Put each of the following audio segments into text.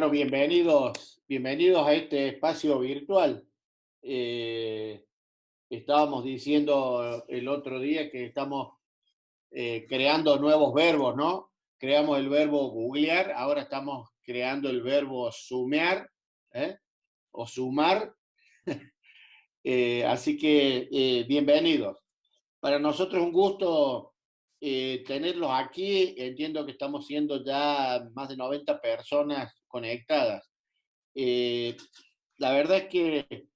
Bueno, bienvenidos a este espacio virtual. Eh, Estábamos diciendo el otro día que estamos creando nuevos verbos, ¿no? Creamos el verbo googlear, ahora estamos creando el verbo sumear, ¿eh? O sumar. Así que bienvenidos. Para nosotros es un gusto tenerlos aquí. Entiendo que estamos siendo ya más de 90 personas conectadas. Eh, la verdad es que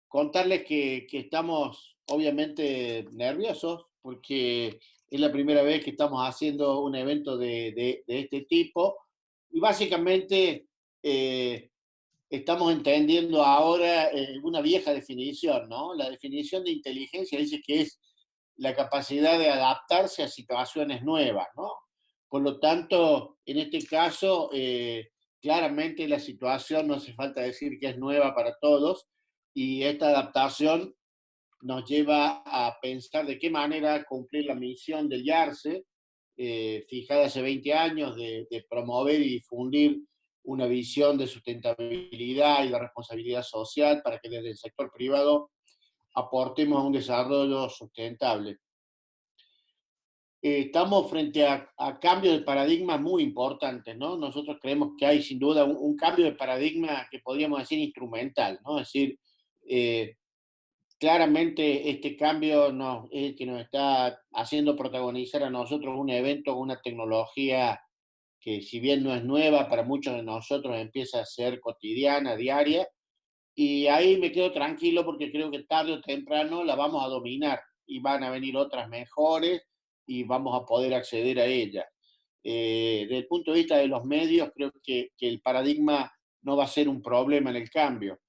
contarles que estamos obviamente nerviosos porque es la primera vez que estamos haciendo un evento de este tipo y básicamente eh, estamos entendiendo ahora una vieja definición, ¿no? La definición de inteligencia dice que es la capacidad de adaptarse a situaciones nuevas, ¿no? Por lo tanto, en este caso, claramente la situación no hace falta decir que es nueva para todos y esta adaptación nos lleva a pensar de qué manera cumplir la misión del YARCE, fijada hace 20 años, de promover y difundir una visión de sustentabilidad y de responsabilidad social para que desde el sector privado aportemos a un desarrollo sustentable. Estamos frente a cambios de paradigma muy importantes, ¿no? Nosotros creemos que hay sin duda un cambio de paradigma que podríamos decir instrumental, ¿no? Es decir, eh, claramente este cambio es el que nos está haciendo protagonizar a nosotros un evento con una tecnología que si bien no es nueva, para muchos de nosotros empieza a ser cotidiana, diaria, y ahí me quedo tranquilo porque creo que tarde o temprano la vamos a dominar y van a venir otras mejores y vamos a poder acceder a ellas. Desde el punto de vista de los medios, creo que el paradigma no va a ser un problema en el cambio.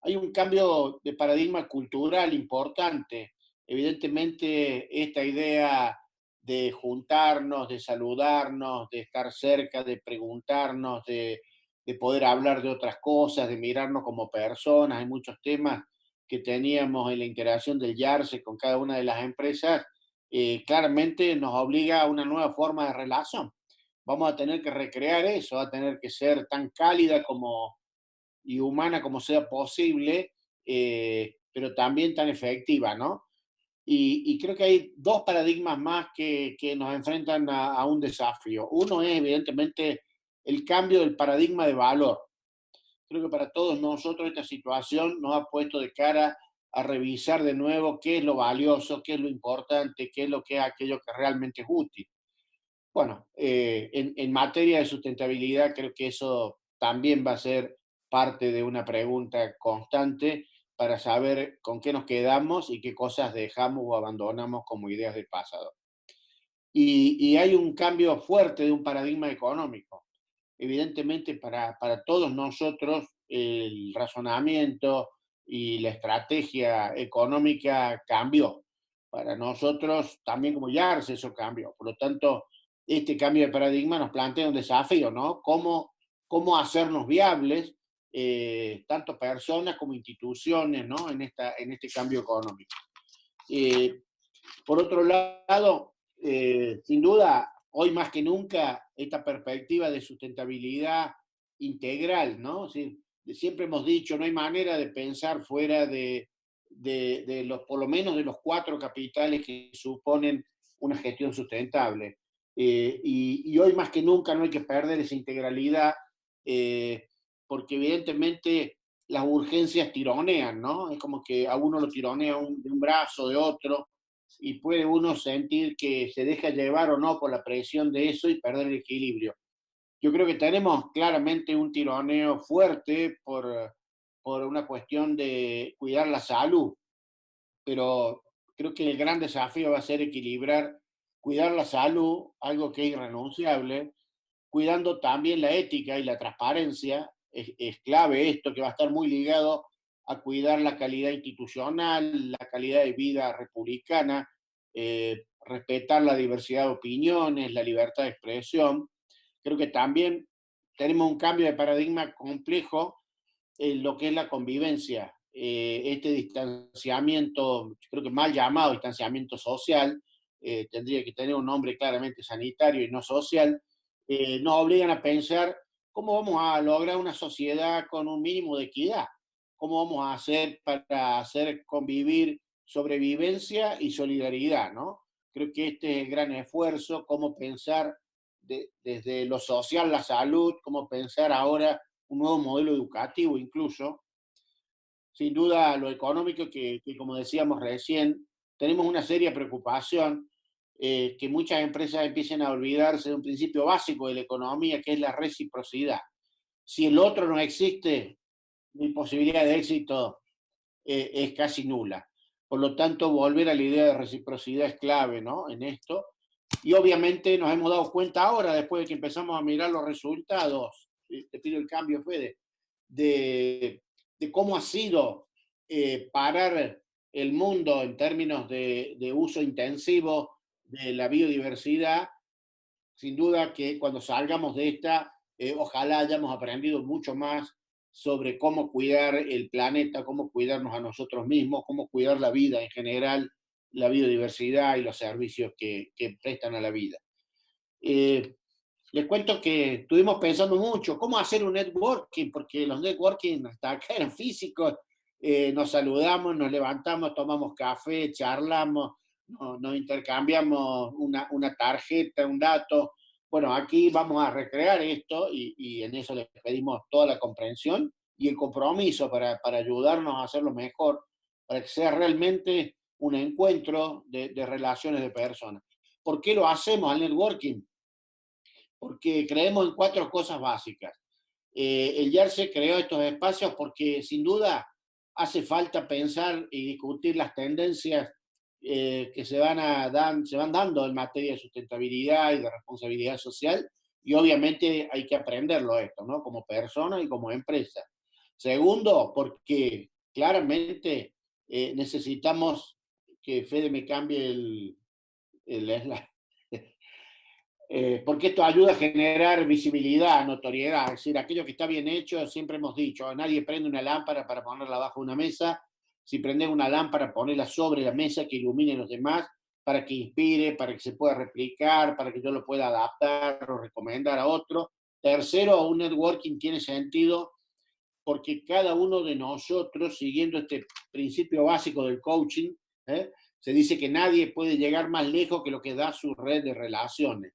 Hay un cambio de paradigma cultural importante. Evidentemente, esta idea de juntarnos, de saludarnos, de estar cerca, de preguntarnos, de poder hablar de otras cosas, de mirarnos como personas. Hay muchos temas que teníamos en la integración del YARCE con cada una de las empresas. Claramente nos obliga a una nueva forma de relación. Vamos a tener que recrear eso, va a tener que ser tan cálida como y humana como sea posible, pero también tan efectiva, ¿no? Y creo que hay dos paradigmas más que nos enfrentan a un desafío. Uno es, evidentemente, el cambio del paradigma de valor. Creo que para todos nosotros esta situación nos ha puesto de cara a revisar de nuevo qué es lo valioso, qué es lo importante, qué es lo que es aquello que realmente es útil. Bueno, en materia de sustentabilidad creo que eso también va a ser parte de una pregunta constante para saber con qué nos quedamos y qué cosas dejamos o abandonamos como ideas del pasado. Y hay un cambio fuerte de un paradigma económico. Evidentemente, para todos nosotros, el razonamiento y la estrategia económica cambió. Para nosotros, también como YARS, eso cambió. Por lo tanto, este cambio de paradigma nos plantea un desafío, ¿no? ¿Cómo hacernos viables, tanto personas como instituciones, ¿no? En este cambio económico. Eh, por otro lado, sin duda, hoy más que nunca, esta perspectiva de sustentabilidad integral, ¿no? Sí, siempre hemos dicho, no hay manera de pensar fuera de los, por lo menos de los cuatro capitales que suponen una gestión sustentable. Y hoy más que nunca no hay que perder esa integralidad, porque evidentemente las urgencias tironean, ¿no? Es como que a uno lo tironea de un brazo, de otro, y puede uno sentir que se deja llevar o no por la presión de eso y perder el equilibrio. Yo creo que tenemos claramente un tironeo fuerte por una cuestión de cuidar la salud, pero creo que el gran desafío va a ser equilibrar, cuidar la salud, algo que es irrenunciable, cuidando también la ética y la transparencia. Es clave esto que va a estar muy ligado a cuidar la calidad institucional, la calidad de vida republicana, respetar la diversidad de opiniones, la libertad de expresión. Creo que también tenemos un cambio de paradigma complejo en lo que es la convivencia. Este distanciamiento, creo que mal llamado distanciamiento social, tendría que tener un nombre claramente sanitario y no social, nos obligan a pensar ¿cómo vamos a lograr una sociedad con un mínimo de equidad? ¿Cómo vamos a hacer para hacer convivir sobrevivencia y solidaridad, ¿no? Creo que este es el gran esfuerzo, cómo pensar desde lo social, la salud, cómo pensar ahora un nuevo modelo educativo incluso. Sin duda, lo económico que como decíamos recién, tenemos una seria preocupación que muchas empresas empiecen a olvidarse de un principio básico de la economía, que es la reciprocidad. Si el otro no existe, mi posibilidad de éxito es casi nula. Por lo tanto, volver a la idea de reciprocidad es clave, ¿no? En esto. Y obviamente nos hemos dado cuenta ahora, después de que empezamos a mirar los resultados, te pido el cambio, Fede, de, de cómo ha sido parar el mundo en términos de uso intensivo de la biodiversidad. Sin duda que cuando salgamos de esta, ojalá hayamos aprendido mucho más sobre cómo cuidar el planeta, cómo cuidarnos a nosotros mismos, cómo cuidar la vida en general, la biodiversidad y los servicios que prestan a la vida. Eh, Les cuento que estuvimos pensando mucho cómo hacer un networking, porque los networking hasta acá eran físicos, nos saludamos, nos levantamos, tomamos café, charlamos, nos intercambiamos una tarjeta, un dato. Bueno, aquí vamos a recrear esto y en eso les pedimos toda la comprensión y el compromiso para ayudarnos a hacerlo mejor, para que sea realmente un encuentro de relaciones de personas. ¿Por qué lo hacemos al networking? Porque creemos en cuatro cosas básicas. El YARSE creó estos espacios porque sin duda hace falta pensar y discutir las tendencias que se van dando en materia de sustentabilidad y de responsabilidad social, y obviamente hay que aprenderlo esto, ¿no? Como persona y como empresa. Segundo, porque claramente necesitamos que Fede me cambie el slide. Porque esto ayuda a generar visibilidad, notoriedad, es decir, aquello que está bien hecho, siempre hemos dicho, nadie prende una lámpara para ponerla abajo de una mesa, si prendes una lámpara, ponerla sobre la mesa que ilumine a los demás, para que inspire, para que se pueda replicar, para que yo lo pueda adaptar o recomendar a otro. Tercero, un networking tiene sentido porque cada uno de nosotros, siguiendo este principio básico del coaching, se dice que nadie puede llegar más lejos que lo que da su red de relaciones,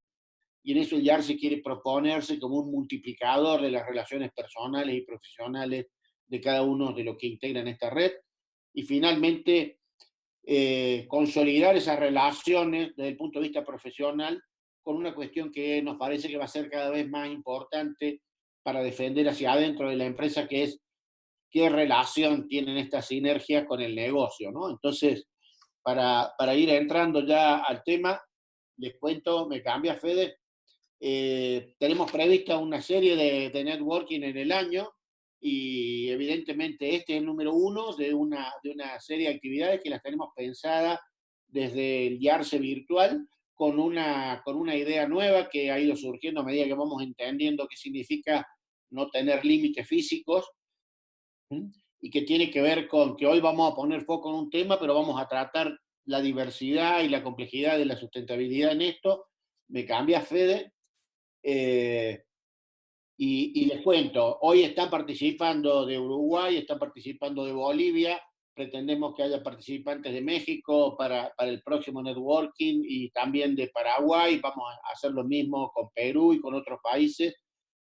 y en eso el YAR se quiere proponerse como un multiplicador de las relaciones personales y profesionales de cada uno de los que integran esta red. Y finalmente, consolidar esas relaciones desde el punto de vista profesional con una cuestión que nos parece que va a ser cada vez más importante para defender hacia adentro de la empresa, que es qué relación tienen estas sinergias con el negocio, ¿no? Entonces, para ir entrando ya al tema, les cuento, me cambia Fede, tenemos prevista una serie de networking en el año y evidentemente este es el número uno de una serie de actividades que las tenemos pensadas desde el YARSE virtual con una idea nueva que ha ido surgiendo a medida que vamos entendiendo qué significa no tener límites físicos. ¿Mm? Y que tiene que ver con que hoy vamos a poner foco en un tema, pero vamos a tratar la diversidad y la complejidad de la sustentabilidad en esto. Me cambia Fede. Eh, y les cuento, hoy están participando de Uruguay, están participando de Bolivia, pretendemos que haya participantes de México para el próximo networking y también de Paraguay, vamos a hacer lo mismo con Perú y con otros países,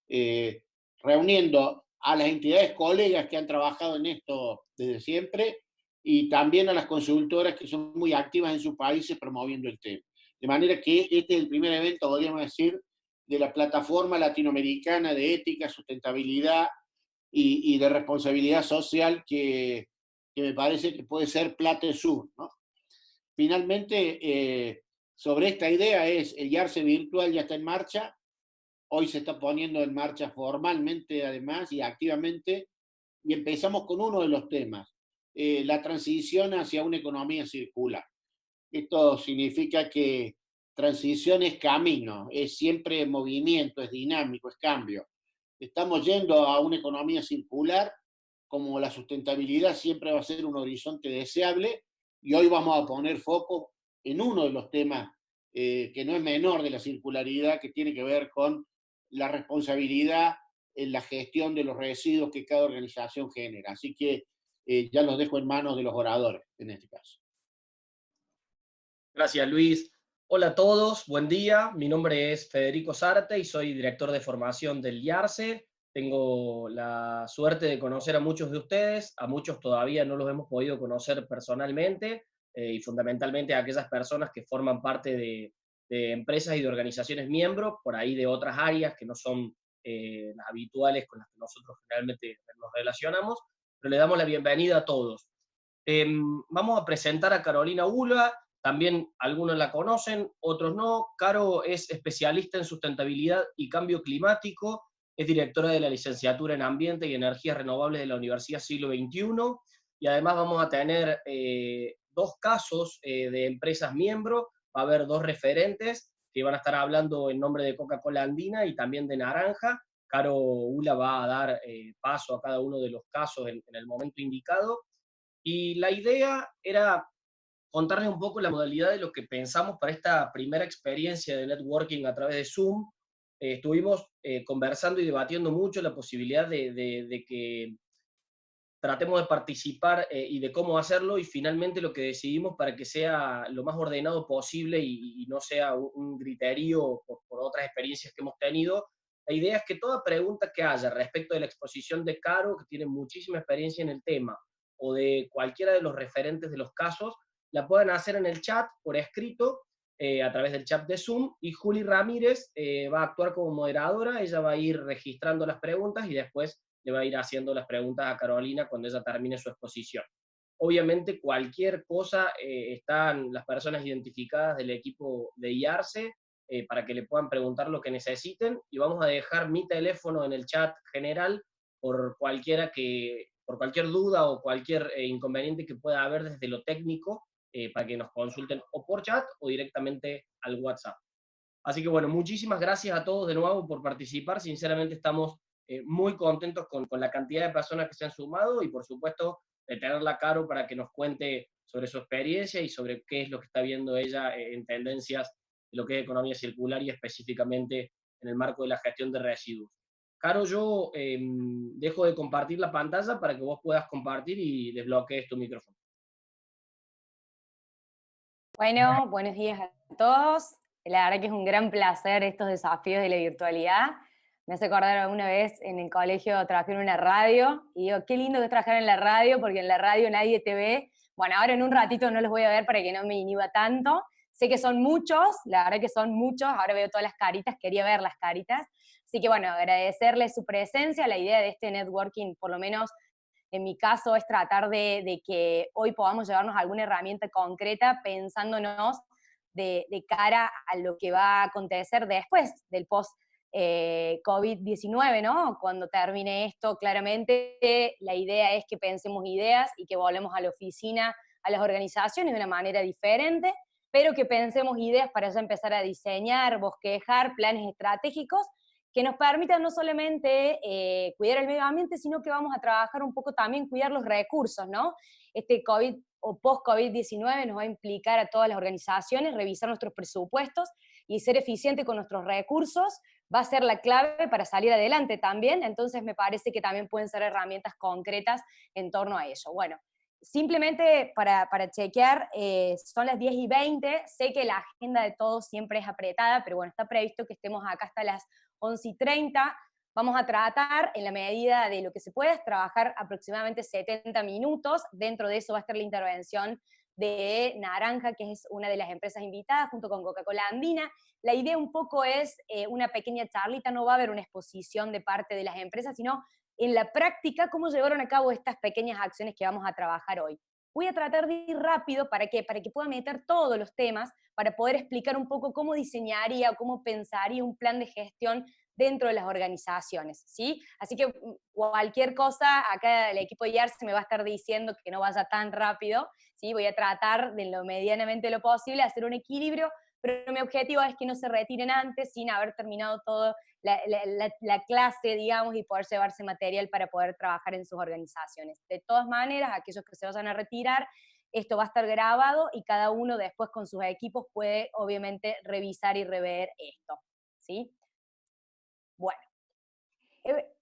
eh, reuniendo a las entidades colegas que han trabajado en esto desde siempre y también a las consultoras que son muy activas en sus países promoviendo el tema. De manera que este es el primer evento, podríamos decir, de la plataforma latinoamericana de ética, sustentabilidad y de responsabilidad social que me parece que puede ser Plate Sur, ¿no? Finalmente, sobre esta idea es el YARSE virtual ya está en marcha, hoy se está poniendo en marcha formalmente además y activamente, y empezamos con uno de los temas, la transición hacia una economía circular. Esto significa que transición es camino, es siempre movimiento, es dinámico, es cambio. Estamos yendo a una economía circular, como la sustentabilidad siempre va a ser un horizonte deseable, y hoy vamos a poner foco en uno de los temas que no es menor de la circularidad, que tiene que ver con la responsabilidad en la gestión de los residuos que cada organización genera. Así que ya los dejo en manos de los oradores en este caso. Gracias, Luis. Hola a todos, buen día. Mi nombre es Federico Sarte y soy director de formación del IARCE. Tengo la suerte de conocer a muchos de ustedes, a muchos todavía no los hemos podido conocer personalmente, y fundamentalmente a aquellas personas que forman parte de empresas y de organizaciones miembros, por ahí de otras áreas que no son las habituales con las que nosotros generalmente nos relacionamos, pero le damos la bienvenida a todos. Vamos a presentar a Carolina Ula. También algunos la conocen, otros no. Caro es especialista en sustentabilidad y cambio climático, es directora de la licenciatura en Ambiente y Energías Renovables de la Universidad Siglo XXI, y además vamos a tener dos casos de empresas miembros, va a haber dos referentes que van a estar hablando en nombre de Coca-Cola Andina y también de Naranja. Caro Ula va a dar paso a cada uno de los casos en el momento indicado, y la idea era contarles un poco la modalidad de lo que pensamos para esta primera experiencia de networking a través de Zoom. Estuvimos conversando y debatiendo mucho la posibilidad de que tratemos de participar y de cómo hacerlo, y finalmente lo que decidimos para que sea lo más ordenado posible y no sea un griterío por otras experiencias que hemos tenido. La idea es que toda pregunta que haya respecto de la exposición de Caro, que tiene muchísima experiencia en el tema, o de cualquiera de los referentes de los casos, la puedan hacer en el chat por escrito, a través del chat de Zoom, y Juli Ramírez va a actuar como moderadora. Ella va a ir registrando las preguntas y después le va a ir haciendo las preguntas a Carolina cuando ella termine su exposición. Obviamente cualquier cosa, están las personas identificadas del equipo de IARCE para que le puedan preguntar lo que necesiten, y vamos a dejar mi teléfono en el chat general por cualquier duda o cualquier inconveniente que pueda haber desde lo técnico, para que nos consulten o por chat o directamente al WhatsApp. Así que bueno, muchísimas gracias a todos de nuevo por participar. Sinceramente estamos muy contentos con la cantidad de personas que se han sumado, y por supuesto de tenerla a Caro para que nos cuente sobre su experiencia y sobre qué es lo que está viendo ella en tendencias de lo que es economía circular y específicamente en el marco de la gestión de residuos. Caro, yo dejo de compartir la pantalla para que vos puedas compartir y desbloquees tu micrófono. Bueno, buenos días a todos. La verdad que es un gran placer estos desafíos de la virtualidad. Me hace acordar alguna vez en el colegio trabajé en una radio y digo, qué lindo que es trabajar en la radio porque en la radio nadie te ve. Bueno, ahora en un ratito no los voy a ver para que no me inhiba tanto. Sé que son muchos, la verdad que son muchos, ahora veo todas las caritas, quería ver las caritas. Así que bueno, agradecerles su presencia. La idea de este networking, por lo menos en mi caso, es tratar de que hoy podamos llevarnos alguna herramienta concreta pensándonos de cara a lo que va a acontecer después del post-COVID-19, ¿no? Cuando termine esto, claramente la idea es que pensemos ideas y que volvemos a la oficina, a las organizaciones de una manera diferente, pero que pensemos ideas para ya empezar a diseñar, bosquejar planes estratégicos que nos permitan no solamente cuidar el medio ambiente, sino que vamos a trabajar un poco también cuidar los recursos, ¿no? Este COVID o post-COVID-19 nos va a implicar a todas las organizaciones revisar nuestros presupuestos y ser eficiente con nuestros recursos va a ser la clave para salir adelante también, entonces me parece que también pueden ser herramientas concretas en torno a ello. Bueno, simplemente para chequear, son las 10:20, sé que la agenda de todos siempre es apretada, pero bueno, está previsto que estemos acá hasta las 11:30, vamos a tratar, en la medida de lo que se pueda, trabajar aproximadamente 70 minutos, dentro de eso va a estar la intervención de Naranja, que es una de las empresas invitadas, junto con Coca-Cola Andina. La idea un poco es una pequeña charlita, no va a haber una exposición de parte de las empresas, sino en la práctica cómo llevaron a cabo estas pequeñas acciones que vamos a trabajar hoy. Voy a tratar de ir rápido, ¿para qué? Para que pueda meter todos los temas, para poder explicar un poco cómo diseñaría o cómo pensaría un plan de gestión dentro de las organizaciones, ¿sí? Así que cualquier cosa, acá el equipo de IARCE me va a estar diciendo que no vaya tan rápido, ¿sí? Voy a tratar de lo medianamente lo posible hacer un equilibrio, pero mi objetivo es que no se retiren antes sin haber terminado todo la clase, digamos, y poder llevarse material para poder trabajar en sus organizaciones. De todas maneras, aquellos que se vayan a retirar, esto va a estar grabado y cada uno después con sus equipos puede, obviamente, revisar y rever esto, ¿sí? Bueno,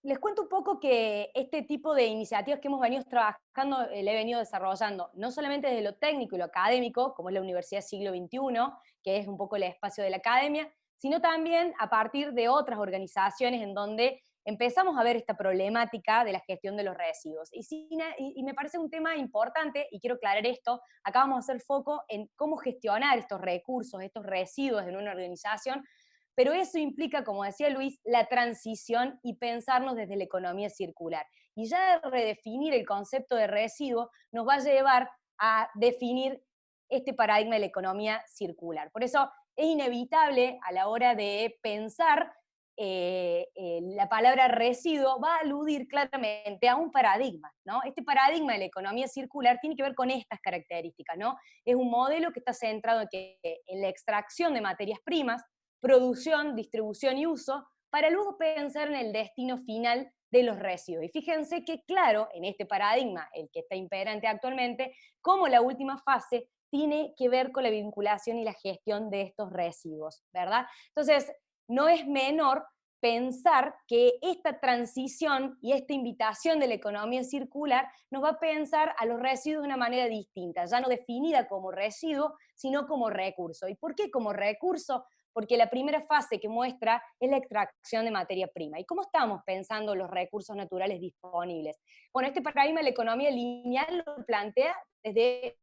Les cuento un poco que este tipo de iniciativas que hemos venido trabajando, le he venido desarrollando, no solamente desde lo técnico y lo académico, como es la Universidad Siglo XXI, que es un poco el espacio de la academia, sino también a partir de otras organizaciones en donde empezamos a ver esta problemática de la gestión de los residuos. Y me parece un tema importante, y quiero aclarar esto, acá vamos a hacer foco en cómo gestionar estos recursos, estos residuos en una organización, pero eso implica, como decía Luis, la transición y pensarnos desde la economía circular. Y ya redefinir el concepto de residuo nos va a llevar a definir este paradigma de la economía circular. Por eso es inevitable a la hora de pensar la palabra residuo va a aludir claramente a un paradigma, ¿no? Este paradigma de la economía circular tiene que ver con estas características, ¿no? Es un modelo que está centrado en la extracción de materias primas, producción, distribución y uso, para luego pensar en el destino final de los residuos. Y fíjense que, claro, en este paradigma, el que está imperante actualmente, como la última fase tiene que ver con la vinculación y la gestión de estos residuos, ¿verdad? Entonces, no es menor pensar que esta transición y esta invitación de la economía circular nos va a pensar a los residuos de una manera distinta, ya no definida como residuo, sino como recurso. ¿Y por qué como recurso? Porque la primera fase que muestra es la extracción de materia prima. ¿Y cómo estamos pensando los recursos naturales disponibles? Bueno, este paradigma de la economía lineal lo plantea desde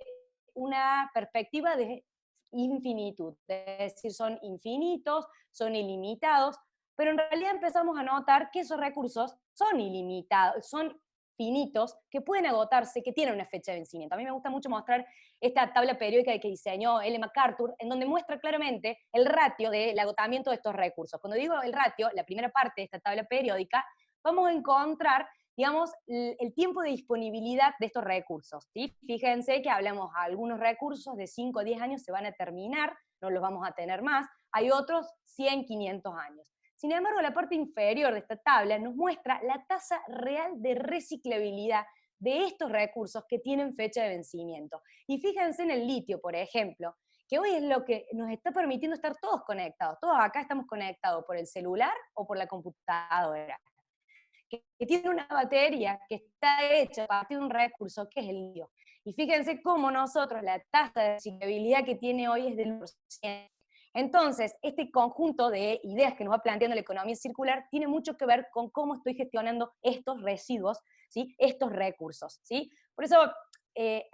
una perspectiva de infinitud, es decir, son infinitos, son ilimitados, pero en realidad empezamos a notar que esos recursos son ilimitados, son finitos, que pueden agotarse, que tienen una fecha de vencimiento. A mí me gusta mucho mostrar esta tabla periódica que diseñó L. MacArthur, en donde muestra claramente el ratio del agotamiento de estos recursos. Cuando digo el ratio, la primera parte de esta tabla periódica, vamos a encontrar, digamos, el tiempo de disponibilidad de estos recursos, ¿sí? Fíjense que hablamos de algunos recursos de 5 o 10 años se van a terminar, no los vamos a tener más, hay otros 100, 500 años. Sin embargo, la parte inferior de esta tabla nos muestra la tasa real de reciclabilidad de estos recursos que tienen fecha de vencimiento. Y fíjense en el litio, por ejemplo, que hoy es lo que nos está permitiendo estar todos conectados. Todos acá estamos conectados por el celular o por la computadora, que tiene una batería que está hecha a partir de un recurso que es el litio. Y fíjense cómo nosotros la tasa de reciclabilidad que tiene hoy es del 1%. Entonces, este conjunto de ideas que nos va planteando la economía circular tiene mucho que ver con cómo estoy gestionando estos residuos, ¿sí? Estos recursos, ¿sí? Por eso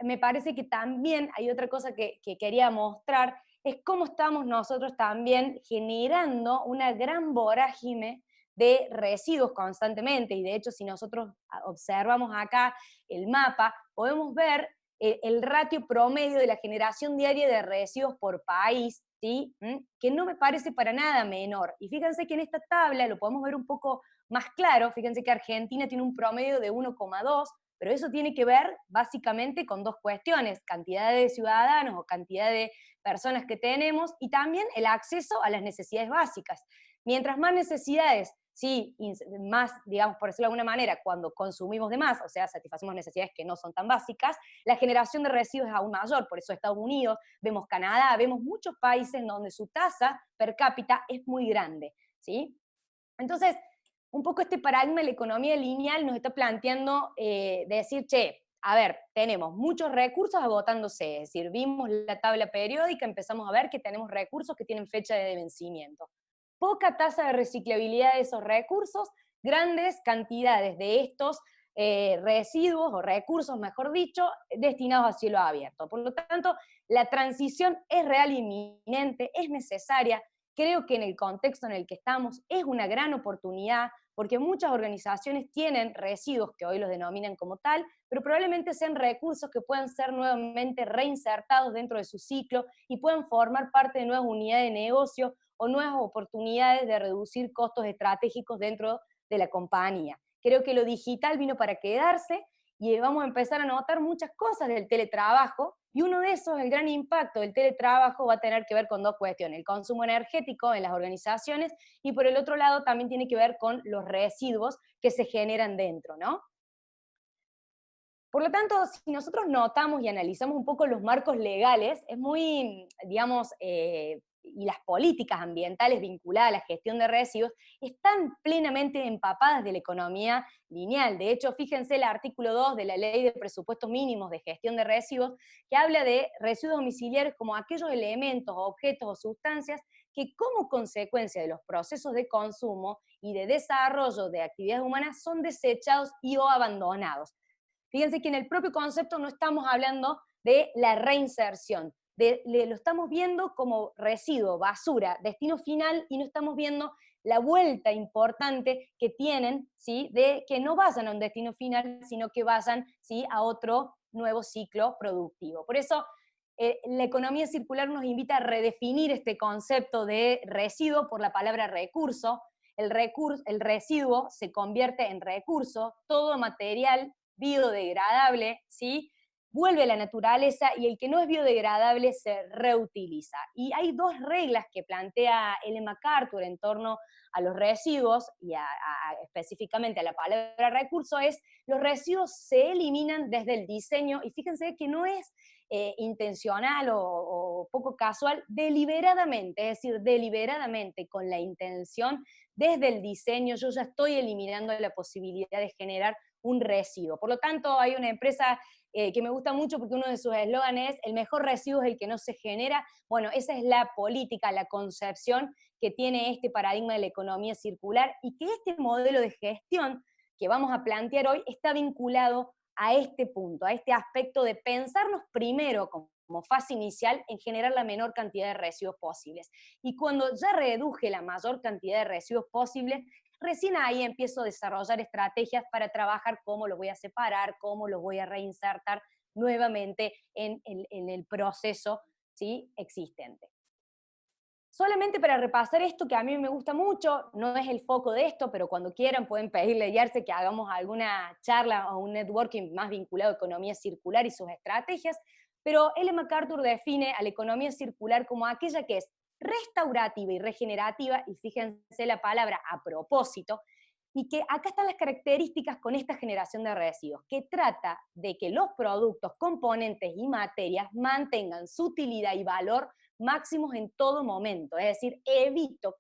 me parece que también hay otra cosa que quería mostrar, es cómo estamos nosotros también generando una gran vorágine de residuos constantemente, y de hecho si nosotros observamos acá el mapa, podemos ver el ratio promedio de la generación diaria de residuos por país, ¿sí? Que no me parece para nada menor. Y fíjense que en esta tabla lo podemos ver un poco más claro, fíjense que Argentina tiene un promedio de 1,2, pero eso tiene que ver básicamente con dos cuestiones, cantidad de ciudadanos o cantidad de personas que tenemos, y también el acceso a las necesidades básicas. Mientras más necesidades, sí, más, digamos, por decirlo de alguna manera, cuando consumimos de más, o sea, satisfacemos necesidades que no son tan básicas, la generación de residuos es aún mayor. Por eso Estados Unidos, vemos Canadá, vemos muchos países donde su tasa per cápita es muy grande, ¿sí? Entonces, un poco este paradigma de la economía lineal nos está planteando decir, che, a ver, tenemos muchos recursos agotándose, es decir, vimos la tabla periódica, empezamos a ver que tenemos recursos que tienen fecha de vencimiento. Poca tasa de reciclabilidad de esos recursos, grandes cantidades de estos residuos o recursos, mejor dicho, destinados a cielo abierto. Por lo tanto, la transición es real e inminente, es necesaria. Creo que en el contexto en el que estamos es una gran oportunidad, porque muchas organizaciones tienen residuos que hoy los denominan como tal, pero probablemente sean recursos que puedan ser nuevamente reinsertados dentro de su ciclo y puedan formar parte de nuevas unidades de negocio o nuevas oportunidades de reducir costos estratégicos dentro de la compañía. Creo que lo digital vino para quedarse y vamos a empezar a notar muchas cosas del teletrabajo, y uno de esos, el gran impacto del teletrabajo, va a tener que ver con dos cuestiones: el consumo energético en las organizaciones, y por el otro lado también tiene que ver con los residuos que se generan dentro, ¿no? Por lo tanto, si nosotros notamos y analizamos un poco los marcos legales, es muy, digamos, y las políticas ambientales vinculadas a la gestión de residuos están plenamente empapadas de la economía lineal. De hecho, fíjense el artículo 2 de la Ley de Presupuestos Mínimos de Gestión de Residuos, que habla de residuos domiciliarios como aquellos elementos, objetos o sustancias que como consecuencia de los procesos de consumo y de desarrollo de actividades humanas son desechados y o abandonados. Fíjense que en el propio concepto no estamos hablando de la reinserción, lo estamos viendo como residuo, basura, destino final, y no estamos viendo la vuelta importante que tienen, ¿sí?, de que no vayan a un destino final, sino que vayan, ¿sí?, a otro nuevo ciclo productivo. Por eso, la economía circular nos invita a redefinir este concepto de residuo por la palabra recurso. El residuo se convierte en recurso, todo material biodegradable, ¿sí?, vuelve a la naturaleza, y el que no es biodegradable se reutiliza. Y hay dos reglas que plantea Ellen MacArthur en torno a los residuos, y específicamente a la palabra recurso, es: los residuos se eliminan desde el diseño, y fíjense que no es intencional o poco casual, deliberadamente, es decir, deliberadamente, con la intención, desde el diseño, yo ya estoy eliminando la posibilidad de generar un residuo. Por lo tanto, hay una empresa que me gusta mucho porque uno de sus eslóganes es: el mejor residuo es el que no se genera. Bueno, esa es la política, la concepción que tiene este paradigma de la economía circular, y que este modelo de gestión que vamos a plantear hoy está vinculado a este punto, a este aspecto de pensarnos primero como fase inicial en generar la menor cantidad de residuos posibles. Y cuando ya reduje la mayor cantidad de residuos posibles, recién ahí empiezo a desarrollar estrategias para trabajar cómo los voy a separar, cómo los voy a reinsertar nuevamente en el proceso, ¿sí?, existente. Solamente para repasar esto, que a mí me gusta mucho, no es el foco de esto, pero cuando quieran pueden pedirle a Yarse que hagamos alguna charla o un networking más vinculado a economía circular y sus estrategias, pero Ellen MacArthur define a la economía circular como aquella que es restaurativa y regenerativa, y fíjense la palabra a propósito, y que acá están las características con esta generación de residuos, que trata de que los productos, componentes y materias mantengan su utilidad y valor máximos en todo momento. Es decir, evito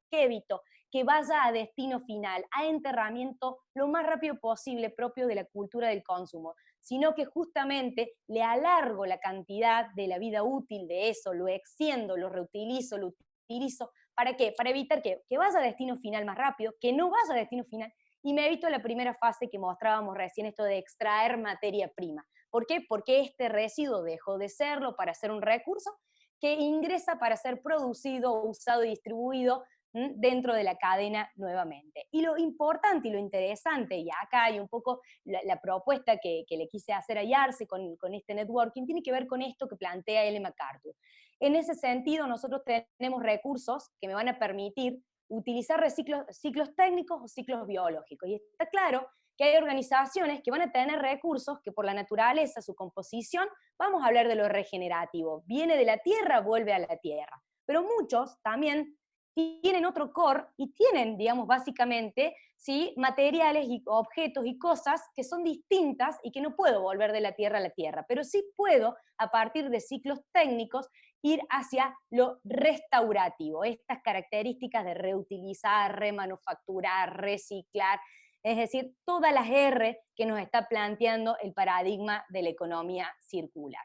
que vaya a destino final, a enterramiento lo más rápido posible, propio de la cultura del consumo, sino que justamente le alargo la cantidad de la vida útil de eso, lo extiendo, lo reutilizo, lo utilizo. ¿Para qué? Para evitar que vaya a destino final más rápido, que no vaya a destino final, y me evito la primera fase que mostrábamos recién, esto de extraer materia prima. ¿Por qué? Porque este residuo dejó de serlo para ser un recurso que ingresa para ser producido, usado y distribuido dentro de la cadena nuevamente. Y lo importante y lo interesante, y acá hay un poco la propuesta que le quise hacer a Yarse con este networking, tiene que ver con esto que plantea Ellen MacArthur. En ese sentido, nosotros tenemos recursos que me van a permitir utilizar ciclos técnicos o ciclos biológicos. Y está claro que hay organizaciones que van a tener recursos que por la naturaleza, su composición, vamos a hablar de lo regenerativo, viene de la tierra, vuelve a la tierra. Pero muchos también tienen otro core y tienen, digamos, básicamente, ¿sí?, materiales y objetos y cosas que son distintas y que no puedo volver de la tierra a la tierra, pero sí puedo, a partir de ciclos técnicos, ir hacia lo restaurativo, estas características de reutilizar, remanufacturar, reciclar, es decir, todas las R que nos está planteando el paradigma de la economía circular.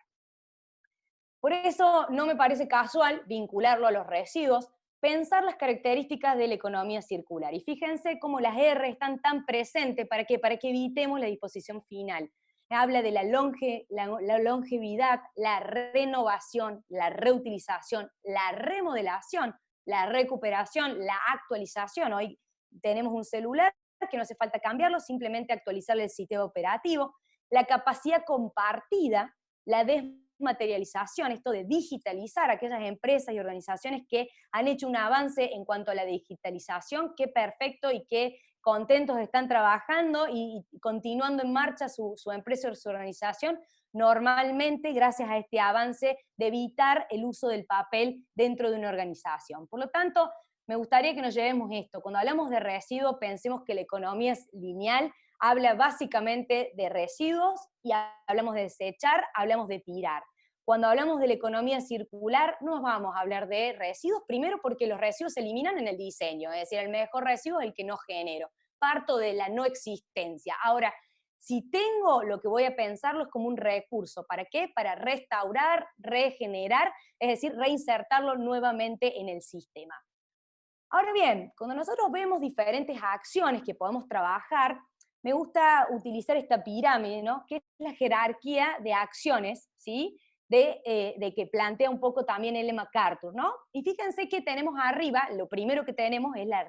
Por eso no me parece casual vincularlo a los residuos, pensar las características de la economía circular. Y fíjense cómo las R están tan presentes, ¿para qué? Para que evitemos la disposición final. Habla de la longevidad, la renovación, la reutilización, la remodelación, la recuperación, la actualización. Hoy tenemos un celular que no hace falta cambiarlo, simplemente actualizarle el sistema operativo, la capacidad compartida, la desmaterialización, esto de digitalizar aquellas empresas y organizaciones que han hecho un avance en cuanto a la digitalización, qué perfecto y qué contentos están trabajando y continuando en marcha su empresa o su organización, normalmente gracias a este avance de evitar el uso del papel dentro de una organización. Por lo tanto, me gustaría que nos llevemos esto. Cuando hablamos de residuos, pensemos que la economía es lineal, habla básicamente de residuos y hablamos de desechar, hablamos de tirar. Cuando hablamos de la economía circular, no vamos a hablar de residuos, primero porque los residuos se eliminan en el diseño, es decir, el mejor residuo es el que no genero. Parto de la no existencia. Ahora, si tengo, lo que voy a pensarlo es como un recurso. ¿Para qué? Para restaurar, regenerar, es decir, reinsertarlo nuevamente en el sistema. Ahora bien, cuando nosotros vemos diferentes acciones que podemos trabajar, me gusta utilizar esta pirámide, ¿no? Que es la jerarquía de acciones, ¿sí? De que plantea un poco también Ellen MacArthur, ¿no? Y fíjense que tenemos arriba, lo primero que tenemos es la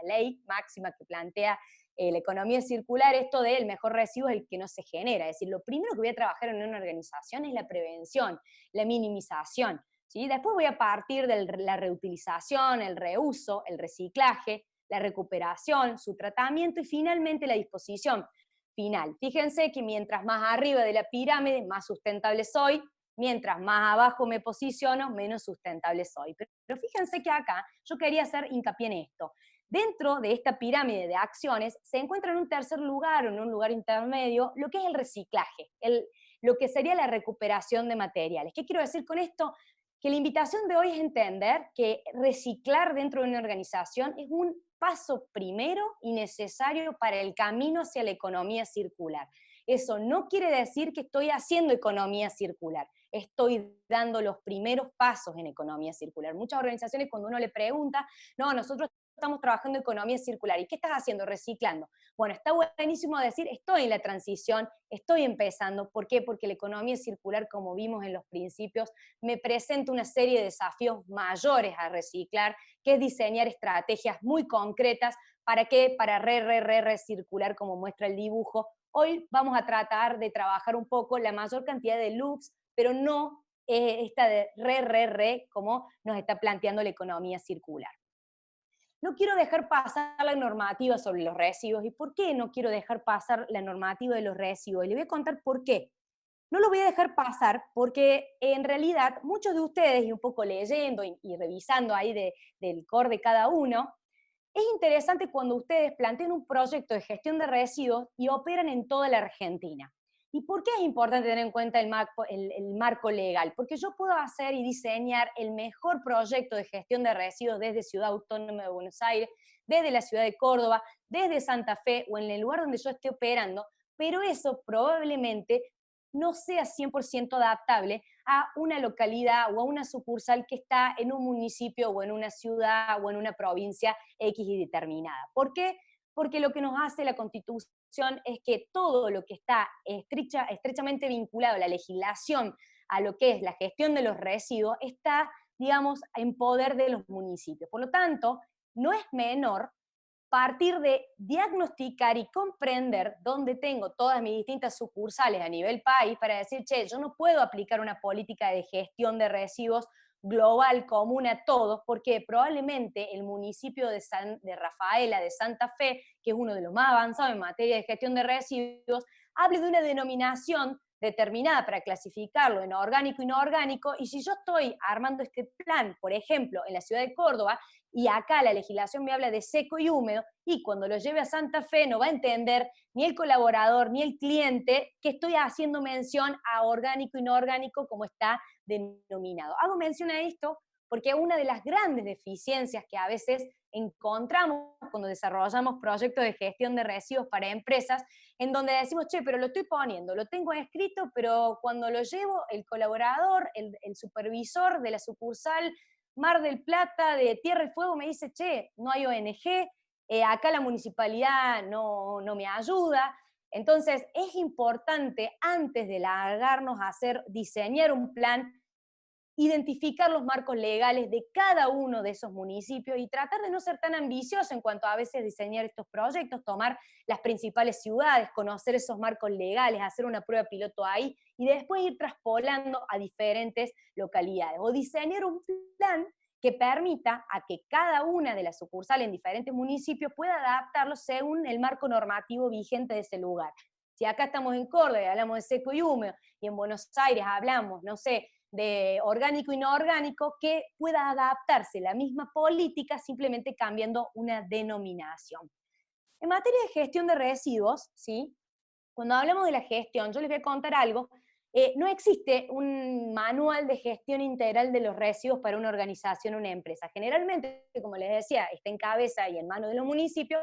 ley máxima que plantea la economía circular, esto de el mejor residuo es el que no se genera, es decir, lo primero que voy a trabajar en una organización es la prevención, la minimización, ¿sí? Después voy a partir de la reutilización, el reuso, el reciclaje, la recuperación, su tratamiento y finalmente la disposición final. Fíjense que mientras más arriba de la pirámide, más sustentable soy, mientras más abajo me posiciono, menos sustentable soy. Pero fíjense que acá yo quería hacer hincapié en esto. Dentro de esta pirámide de acciones se encuentra en un tercer lugar o en un lugar intermedio lo que es el reciclaje, lo que sería la recuperación de materiales. ¿Qué quiero decir con esto? Que la invitación de hoy es entender que reciclar dentro de una organización es un paso primero y necesario para el camino hacia la economía circular. Eso no quiere decir que estoy haciendo economía circular, estoy dando los primeros pasos en economía circular. Muchas organizaciones cuando uno le pregunta, no, nosotros estamos trabajando en economía circular, ¿y qué estás haciendo? Reciclando. Bueno, está buenísimo decir, estoy en la transición, estoy empezando. ¿Por qué? Porque la economía circular, como vimos en los principios, me presenta una serie de desafíos mayores a reciclar, que es diseñar estrategias muy concretas. ¿Para qué? Para recircular, como muestra el dibujo. Hoy vamos a tratar de trabajar un poco la mayor cantidad de loops, pero no esta de como nos está planteando la economía circular. No quiero dejar pasar la normativa sobre los residuos. ¿Y por qué no quiero dejar pasar la normativa de los residuos? Y le voy a contar por qué. No lo voy a dejar pasar porque en realidad muchos de ustedes, y un poco leyendo y revisando ahí del core de cada uno, es interesante cuando ustedes plantean un proyecto de gestión de residuos y operan en toda la Argentina. ¿Y por qué es importante tener en cuenta el marco legal? Porque yo puedo hacer y diseñar el mejor proyecto de gestión de residuos desde Ciudad Autónoma de Buenos Aires, desde la ciudad de Córdoba, desde Santa Fe o en el lugar donde yo esté operando, pero eso probablemente no sea 100% adaptable a una localidad o a una sucursal que está en un municipio o en una ciudad o en una provincia X y determinada. ¿Por qué? Porque lo que nos hace la Constitución es que todo lo que está estrechamente vinculado a la legislación, a lo que es la gestión de los residuos, está, digamos, en poder de los municipios. Por lo tanto, no es menor partir de diagnosticar y comprender dónde tengo todas mis distintas sucursales a nivel país para decir, che, yo no puedo aplicar una política de gestión de residuos global, común a todos, porque probablemente el municipio de Rafaela, de Santa Fe, que es uno de los más avanzados en materia de gestión de residuos, hable de una denominación determinada para clasificarlo en orgánico y no orgánico, y si yo estoy armando este plan, por ejemplo, en la ciudad de Córdoba, y acá la legislación me habla de seco y húmedo, y cuando lo lleve a Santa Fe no va a entender ni el colaborador ni el cliente que estoy haciendo mención a orgánico y no orgánico como está denominado. Hago mención a esto porque una de las grandes deficiencias que a veces encontramos cuando desarrollamos proyectos de gestión de residuos para empresas, en donde decimos, che, pero lo estoy poniendo, lo tengo escrito, pero cuando lo llevo, el colaborador, el supervisor de la sucursal Mar del Plata, de Tierra del Fuego, me dice, che, no hay ONG, acá la municipalidad no me ayuda. Entonces, es importante, antes de largarnos a diseñar un plan, identificar los marcos legales de cada uno de esos municipios y tratar de no ser tan ambicioso en cuanto a veces diseñar estos proyectos, tomar las principales ciudades, conocer esos marcos legales, hacer una prueba piloto ahí y después ir traspolando a diferentes localidades o diseñar un plan que permita a que cada una de las sucursales en diferentes municipios pueda adaptarlo según el marco normativo vigente de ese lugar. Si acá estamos en Córdoba y hablamos de seco y húmedo, y en Buenos Aires hablamos, no sé, de orgánico y no orgánico, que pueda adaptarse la misma política simplemente cambiando una denominación. En materia de gestión de residuos, ¿sí? Cuando hablamos de la gestión, yo les voy a contar algo no existe un manual de gestión integral de los residuos para una organización o una empresa. Generalmente, como les decía, está en cabeza y en manos de los municipios,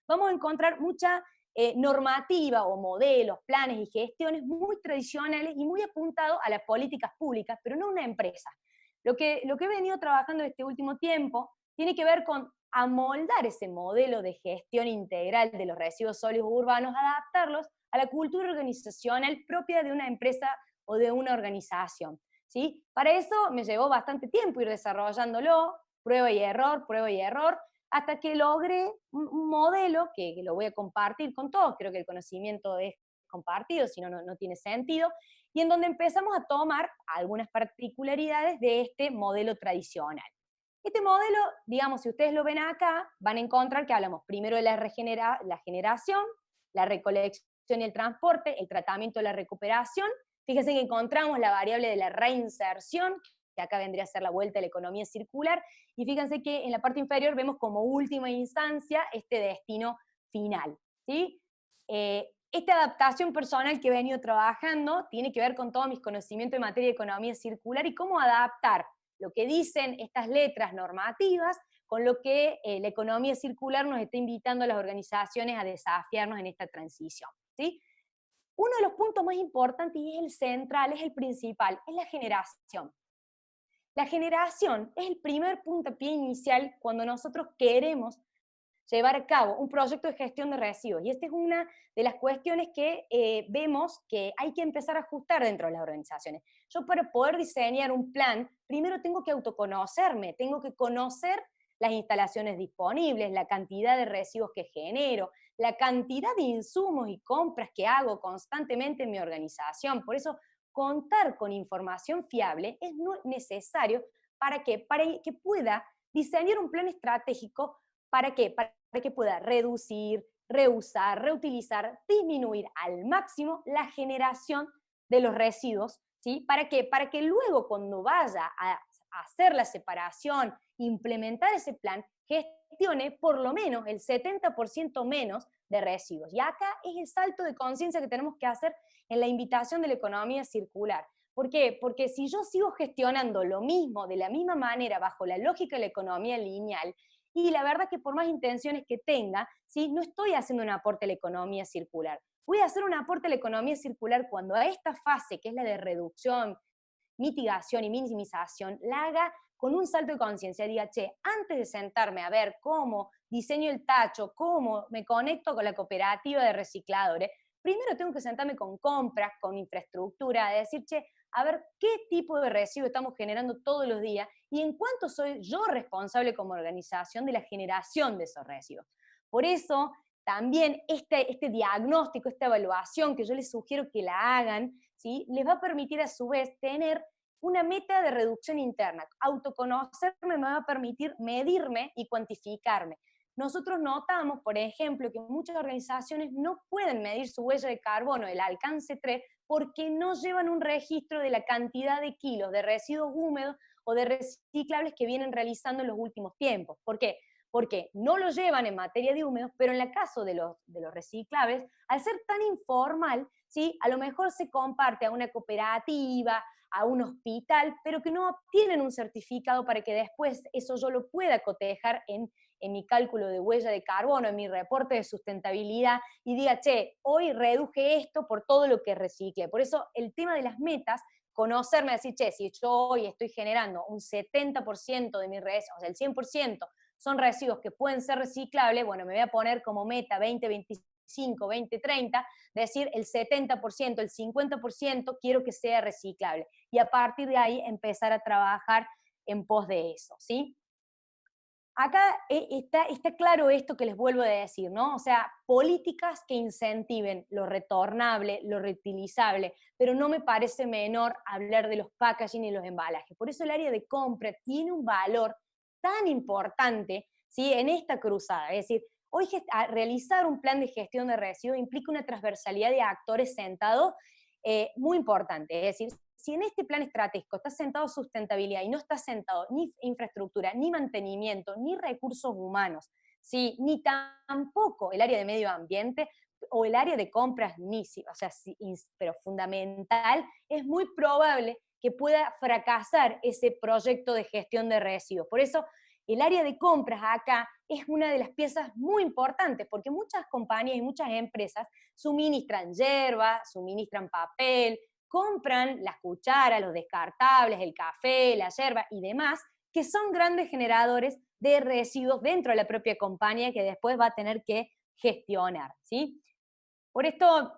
vamos a encontrar mucha normativa o modelos, planes y gestiones muy tradicionales y muy apuntados a las políticas públicas, pero no una empresa. Lo que he venido trabajando este último tiempo tiene que ver con amoldar ese modelo de gestión integral de los residuos sólidos urbanos, adaptarlos a la cultura organizacional propia de una empresa o de una organización, ¿sí? Para eso me llevó bastante tiempo ir desarrollándolo, prueba y error, hasta que logré un modelo que lo voy a compartir con todos. Creo que el conocimiento es compartido, si no, no tiene sentido, y en donde empezamos a tomar algunas particularidades de este modelo tradicional. Este modelo, digamos, si ustedes lo ven acá, van a encontrar que hablamos primero de la generación, la recolección y el transporte, el tratamiento y la recuperación. Fíjense que encontramos la variable de la reinserción, que acá vendría a ser la vuelta a la economía circular, y fíjense que en la parte inferior vemos como última instancia este destino final, ¿sí? Esta adaptación personal que he venido trabajando tiene que ver con todos mis conocimientos en materia de economía circular y cómo adaptar lo que dicen estas letras normativas con lo que la economía circular nos está invitando a las organizaciones a desafiarnos en esta transición, ¿sí? Uno de los puntos más importantes, y es el central, es el principal, es la generación. La generación es el primer puntapié inicial cuando nosotros queremos llevar a cabo un proyecto de gestión de residuos. Y esta es una de las cuestiones que vemos que hay que empezar a ajustar dentro de las organizaciones. Yo, para poder diseñar un plan, primero tengo que autoconocerme, tengo que conocer las instalaciones disponibles, la cantidad de residuos que genero, la cantidad de insumos y compras que hago constantemente en mi organización. Por eso, contar con información fiable es necesario para que pueda diseñar un plan estratégico. ¿Para qué? Para que pueda reducir, reusar, reutilizar, disminuir al máximo la generación de los residuos, ¿sí? ¿Para qué? Para que luego, cuando vaya a hacer la separación, implementar ese plan, gestione por lo menos el 70% menos de residuos. Y acá es el salto de conciencia que tenemos que hacer en la invitación de la economía circular. ¿Por qué? Porque si yo sigo gestionando lo mismo, de la misma manera, bajo la lógica de la economía lineal, y la verdad que por más intenciones que tenga, ¿sí?, no estoy haciendo un aporte a la economía circular. Voy a hacer un aporte a la economía circular cuando a esta fase, que es la de reducción, mitigación y minimización, la haga con un salto de conciencia. Diga, che, antes de sentarme a ver cómo diseño el tacho, cómo me conecto con la cooperativa de recicladores, primero tengo que sentarme con compras, con infraestructura, de decir, che, a ver qué tipo de residuo estamos generando todos los días y en cuánto soy yo responsable como organización de la generación de esos residuos. Por eso, también este diagnóstico, esta evaluación que yo les sugiero que la hagan, ¿sí?, les va a permitir a su vez tener una meta de reducción interna. Autoconocerme me va a permitir medirme y cuantificarme. Nosotros notamos, por ejemplo, que muchas organizaciones no pueden medir su huella de carbono, el alcance 3, porque no llevan un registro de la cantidad de kilos de residuos húmedos o de reciclables que vienen realizando en los últimos tiempos. ¿Por qué? Porque no lo llevan en materia de húmedos, pero en el caso de los reciclables, al ser tan informal, ¿sí?, a lo mejor se comparte a una cooperativa, a un hospital, pero que no obtienen un certificado para que después eso yo lo pueda cotejar en mi cálculo de huella de carbono, en mi reporte de sustentabilidad, y diga, che, hoy reduje esto por todo lo que recicle. Por eso el tema de las metas, conocerme, decir, che, si yo hoy estoy generando un 70% de mis residuos, o sea, el 100% son residuos que pueden ser reciclables, bueno, me voy a poner como meta 2025, 2030, decir el 70%, el 50% quiero que sea reciclable. Y a partir de ahí empezar a trabajar en pos de eso, ¿sí? Acá está claro esto que les vuelvo a decir, ¿no? O sea, políticas que incentiven lo retornable, lo reutilizable, pero no me parece menor hablar de los packaging y los embalajes. Por eso el área de compra tiene un valor tan importante, ¿sí?, en esta cruzada. Es decir, hoy realizar un plan de gestión de residuos implica una transversalidad de actores sentados muy importante. Es decir, si en este plan estratégico está sentado sustentabilidad y no está sentado ni infraestructura, ni mantenimiento, ni recursos humanos, ¿sí?, ni tampoco el área de medio ambiente, o el área de compras ni, o sea, pero fundamental, es muy probable que pueda fracasar ese proyecto de gestión de residuos. Por eso, el área de compras acá es una de las piezas muy importantes, porque muchas compañías y muchas empresas suministran hierba, suministran papel, compran las cucharas, los descartables, el café, la hierba y demás, que son grandes generadores de residuos dentro de la propia compañía que después va a tener que gestionar, ¿sí? Por esto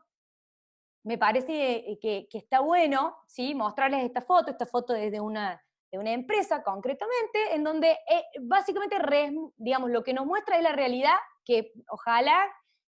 me parece que está bueno, ¿sí?, mostrarles esta foto desde una empresa concretamente, en donde básicamente, digamos, lo que nos muestra es la realidad, que ojalá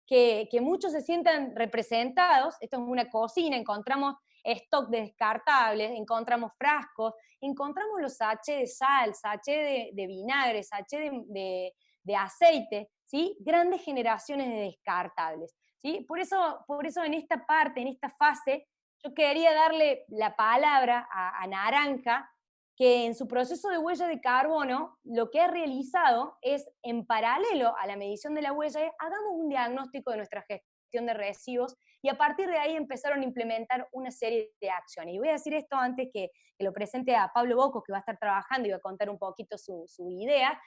que muchos se sientan representados. Esto es una cocina, encontramos stock de descartables, encontramos frascos, encontramos los sachets de sal, sachets de vinagre, sachets de aceite, ¿sí?, grandes generaciones de descartables. ¿Sí? Por eso en esta parte, en esta fase, yo quería darle la palabra a Naranja, que en su proceso de huella de carbono, lo que ha realizado es, en paralelo a la medición de la huella, hagamos un diagnóstico de nuestra gestión de residuos, y a partir de ahí empezaron a implementar una serie de acciones. Y voy a decir esto antes que lo presente a Pablo Bocos, que va a estar trabajando y va a contar un poquito su idea.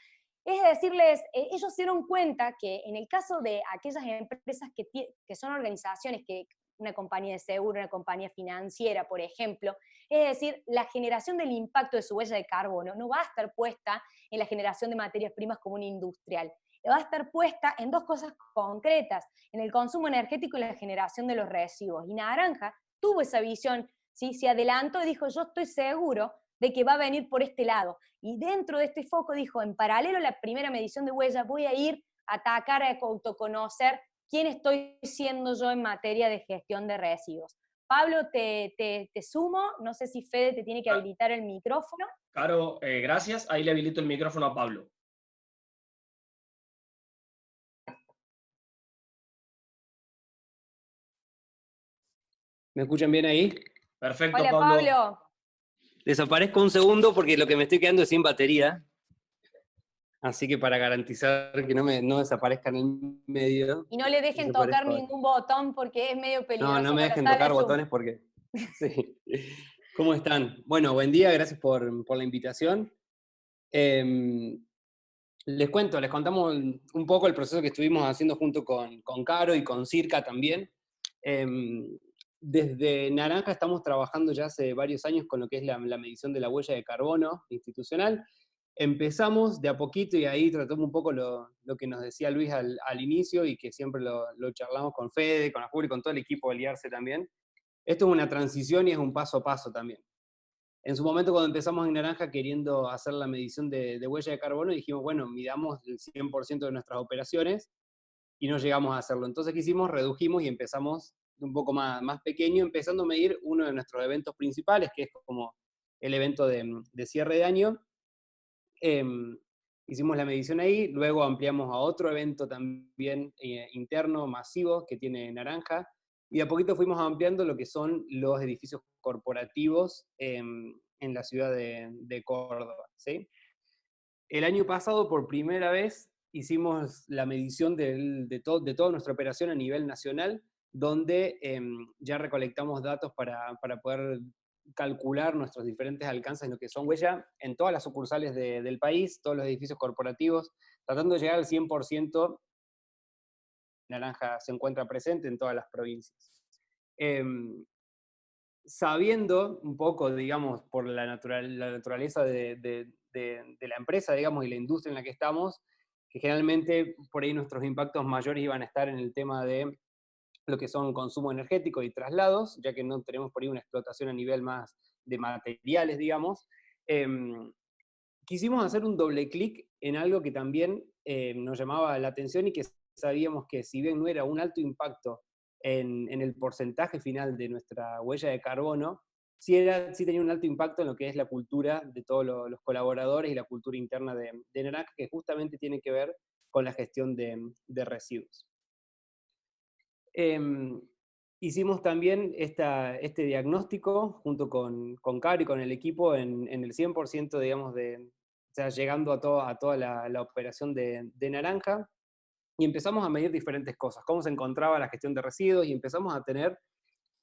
Es decirles, ellos se dieron cuenta que en el caso de aquellas empresas que son organizaciones, que una compañía de seguro, una compañía financiera, por ejemplo, es decir, la generación del impacto de su huella de carbono no va a estar puesta en la generación de materias primas como una industrial, va a estar puesta en dos cosas concretas, en el consumo energético y la generación de los residuos. Y Naranja tuvo esa visión, ¿sí? Se adelantó y dijo, yo estoy seguro de que va a venir por este lado. Y dentro de este foco dijo, en paralelo a la primera medición de huella, voy a ir a atacar, a autoconocer quién estoy siendo yo en materia de gestión de residuos. Pablo, te sumo, no sé si Fede te tiene que habilitar el micrófono. Caro, gracias, ahí le habilito el micrófono a Pablo. ¿Me escuchan bien ahí? Perfecto, Hola, Pablo. Desaparezco un segundo porque lo que me estoy quedando es sin batería. Así que para garantizar que no desaparezca en el medio. Y no le dejen tocar ningún botón porque es medio peligroso. No me dejen tocar botones porque... Sí. ¿Cómo están? Bueno, buen día, gracias por la invitación. Les contamos un poco el proceso que estuvimos haciendo junto con Caro y con Circa también. Desde Naranja estamos trabajando ya hace varios años con lo que es la medición de la huella de carbono institucional. Empezamos de a poquito y ahí tratamos un poco lo que nos decía Luis al inicio y que siempre lo charlamos con Fede, con la Juli, con todo el equipo del IARSE también. Esto es una transición y es un paso a paso también. En su momento, cuando empezamos en Naranja queriendo hacer la medición de huella de carbono, dijimos, bueno, midamos el 100% de nuestras operaciones y no llegamos a hacerlo. Entonces, ¿qué hicimos? Redujimos y empezamos un poco más pequeño, empezando a medir uno de nuestros eventos principales, que es como el evento de cierre de año. Hicimos la medición ahí, luego ampliamos a otro evento también interno, masivo, que tiene Naranja, y de a poquito fuimos ampliando lo que son los edificios corporativos en la ciudad de Córdoba, ¿sí? El año pasado, por primera vez, hicimos la medición de toda nuestra operación a nivel nacional, donde ya recolectamos datos para poder calcular nuestros diferentes alcances en lo que son huella en todas las sucursales del país, todos los edificios corporativos, tratando de llegar al 100%. Naranja se encuentra presente en todas las provincias. Sabiendo un poco, digamos, por la naturaleza de la empresa, digamos, y la industria en la que estamos, que generalmente por ahí nuestros impactos mayores iban a estar en el tema de lo que son consumo energético y traslados, ya que no tenemos por ahí una explotación a nivel más de materiales, digamos. Quisimos hacer un doble clic en algo que también nos llamaba la atención y que sabíamos que si bien no era un alto impacto en el porcentaje final de nuestra huella de carbono, sí tenía un alto impacto en lo que es la cultura de todos los colaboradores y la cultura interna de Naranja, que justamente tiene que ver con la gestión de residuos. Hicimos también este diagnóstico junto con Caro y con el equipo en el 100%, digamos, o sea, llegando a toda la operación de Naranja. y empezamos a medir diferentes cosas, cómo se encontraba la gestión de residuos, y empezamos a tener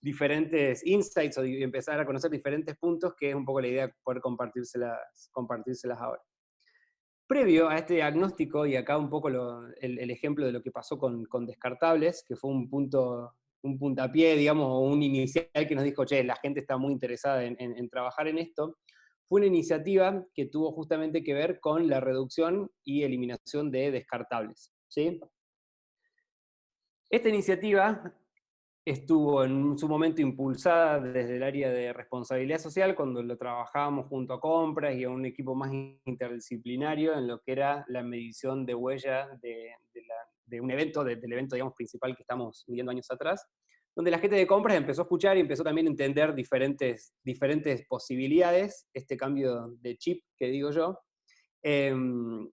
diferentes insights y empezar a conocer diferentes puntos, que es un poco la idea de poder compartírselas ahora. Previo a este diagnóstico, y acá un poco el ejemplo de lo que pasó con descartables, que fue un puntapié, digamos, o un inicial que nos dijo, che, la gente está muy interesada en trabajar en esto, fue una iniciativa que tuvo justamente que ver con la reducción y eliminación de descartables, ¿sí? Esta iniciativa estuvo en su momento impulsada desde el área de responsabilidad social, cuando lo trabajábamos junto a compras y a un equipo más interdisciplinario en lo que era la medición de huella de un evento, del evento, digamos, principal que estamos viviendo años atrás, donde la gente de compras empezó a escuchar y empezó también a entender diferentes posibilidades, este cambio de chip que digo yo,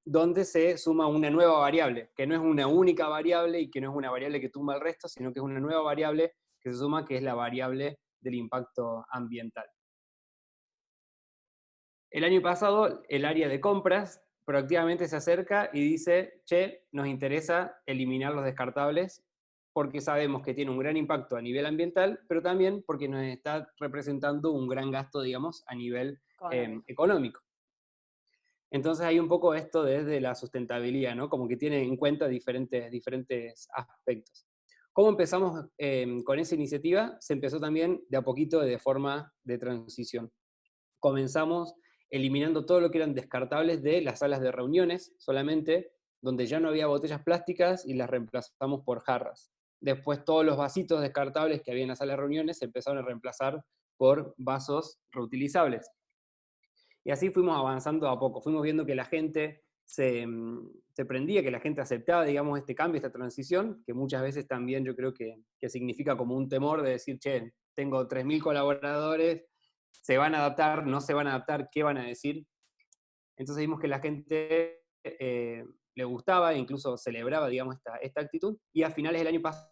donde se suma una nueva variable, que no es una única variable y que no es una variable que tumba el resto, sino que es una nueva variable que se suma, que es la variable del impacto ambiental. El año pasado, el área de compras proactivamente se acerca y dice, che, nos interesa eliminar los descartables porque sabemos que tiene un gran impacto a nivel ambiental, pero también porque nos está representando un gran gasto, digamos, a nivel económico. Entonces hay un poco esto desde la sustentabilidad, ¿no? Como que tiene en cuenta diferentes aspectos. ¿Cómo empezamos con esa iniciativa? Se empezó también de a poquito de forma de transición. Comenzamos eliminando todo lo que eran descartables de las salas de reuniones solamente, donde ya no había botellas plásticas, y las reemplazamos por jarras. Después todos los vasitos descartables que había en las salas de reuniones se empezaron a reemplazar por vasos reutilizables. Y así fuimos avanzando a poco, fuimos viendo que la gente se prendía, que la gente aceptaba, digamos, este cambio, esta transición, que muchas veces también yo creo que significa como un temor de decir, che, tengo 3.000 colaboradores, ¿se van a adaptar? ¿No se van a adaptar? ¿Qué van a decir? Entonces vimos que la gente le gustaba, e incluso celebraba, digamos, esta actitud, y a finales del año pasado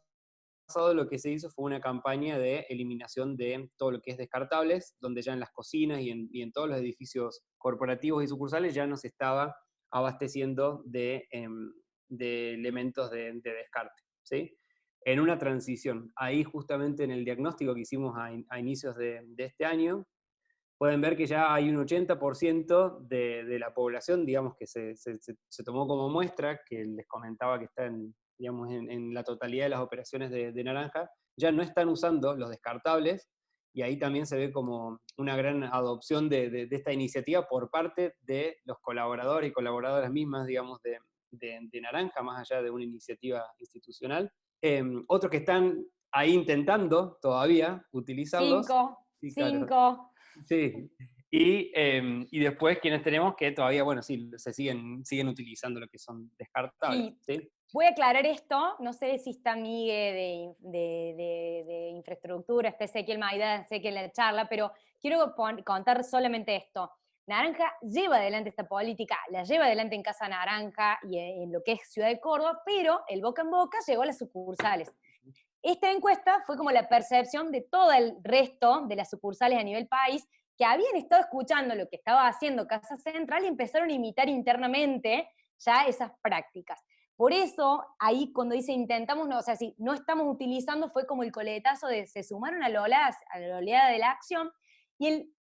lo que se hizo fue una campaña de eliminación de todo lo que es descartables, donde ya en las cocinas y en todos los edificios corporativos y sucursales ya no se estaba abasteciendo de elementos de descarte, ¿sí? En una transición. Ahí justamente en el diagnóstico que hicimos a inicios de este año, pueden ver que ya hay un 80% de la población, digamos, que se tomó como muestra, que les comentaba que está digamos, en la totalidad de las operaciones de Naranja, ya no están usando los descartables, y ahí también se ve como una gran adopción de esta iniciativa por parte de los colaboradores y colaboradoras mismas, digamos, de Naranja, más allá de una iniciativa institucional. Otros que están ahí intentando todavía utilizarlos. Sí, claro. 5. Sí. Y después quienes tenemos que todavía, bueno, sí, se siguen utilizando lo que son descartables. Sí. ¿Sí? Voy a aclarar esto, no sé si está Miguel de infraestructura, está Ezequiel Maida, sé que en la charla, pero quiero contar solamente esto. Naranja lleva adelante esta política, la lleva adelante en Casa Naranja y en lo que es Ciudad de Córdoba, pero el boca en boca llegó a las sucursales. Esta encuesta fue como la percepción de todo el resto de las sucursales a nivel país, que habían estado escuchando lo que estaba haciendo Casa Central y empezaron a imitar internamente ya esas prácticas. Por eso, ahí cuando dice intentamos, no, o sea, si no estamos utilizando, fue como el coletazo de se sumaron a la oleada de la acción,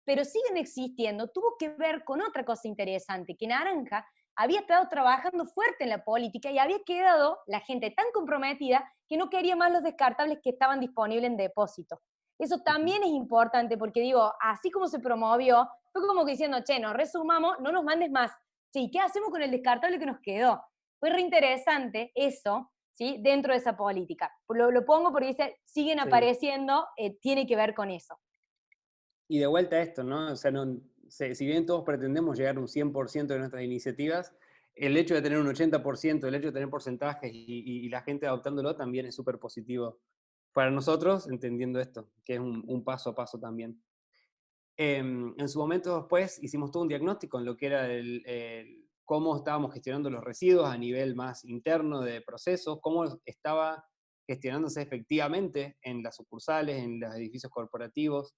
pero siguen existiendo. Tuvo que ver con otra cosa interesante, que Naranja había estado trabajando fuerte en la política y había quedado la gente tan comprometida que no quería más los descartables que estaban disponibles en depósito. Eso también es importante porque digo, así como se promovió, fue como que diciendo, che, nos resumamos, no nos mandes más. Sí, ¿qué hacemos con el descartable que nos quedó? Fue reinteresante eso, ¿sí? Dentro de esa política. Lo pongo porque dice, siguen apareciendo, tiene que ver con eso. Y de vuelta a esto, ¿no? O sea, si bien todos pretendemos llegar a un 100% de nuestras iniciativas, el hecho de tener un 80%, el hecho de tener porcentajes y la gente adoptándolo también es súper positivo para nosotros, entendiendo esto, que es un paso a paso también. En su momento después hicimos todo un diagnóstico en lo que era cómo estábamos gestionando los residuos a nivel más interno de procesos, cómo estaba gestionándose efectivamente en las sucursales, en los edificios corporativos.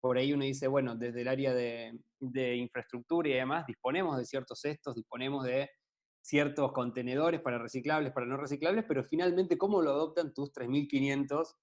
Por ahí uno dice, bueno, desde el área de infraestructura y demás, disponemos de ciertos cestos, disponemos de ciertos contenedores para reciclables, para no reciclables, pero finalmente cómo lo adoptan tus 3.500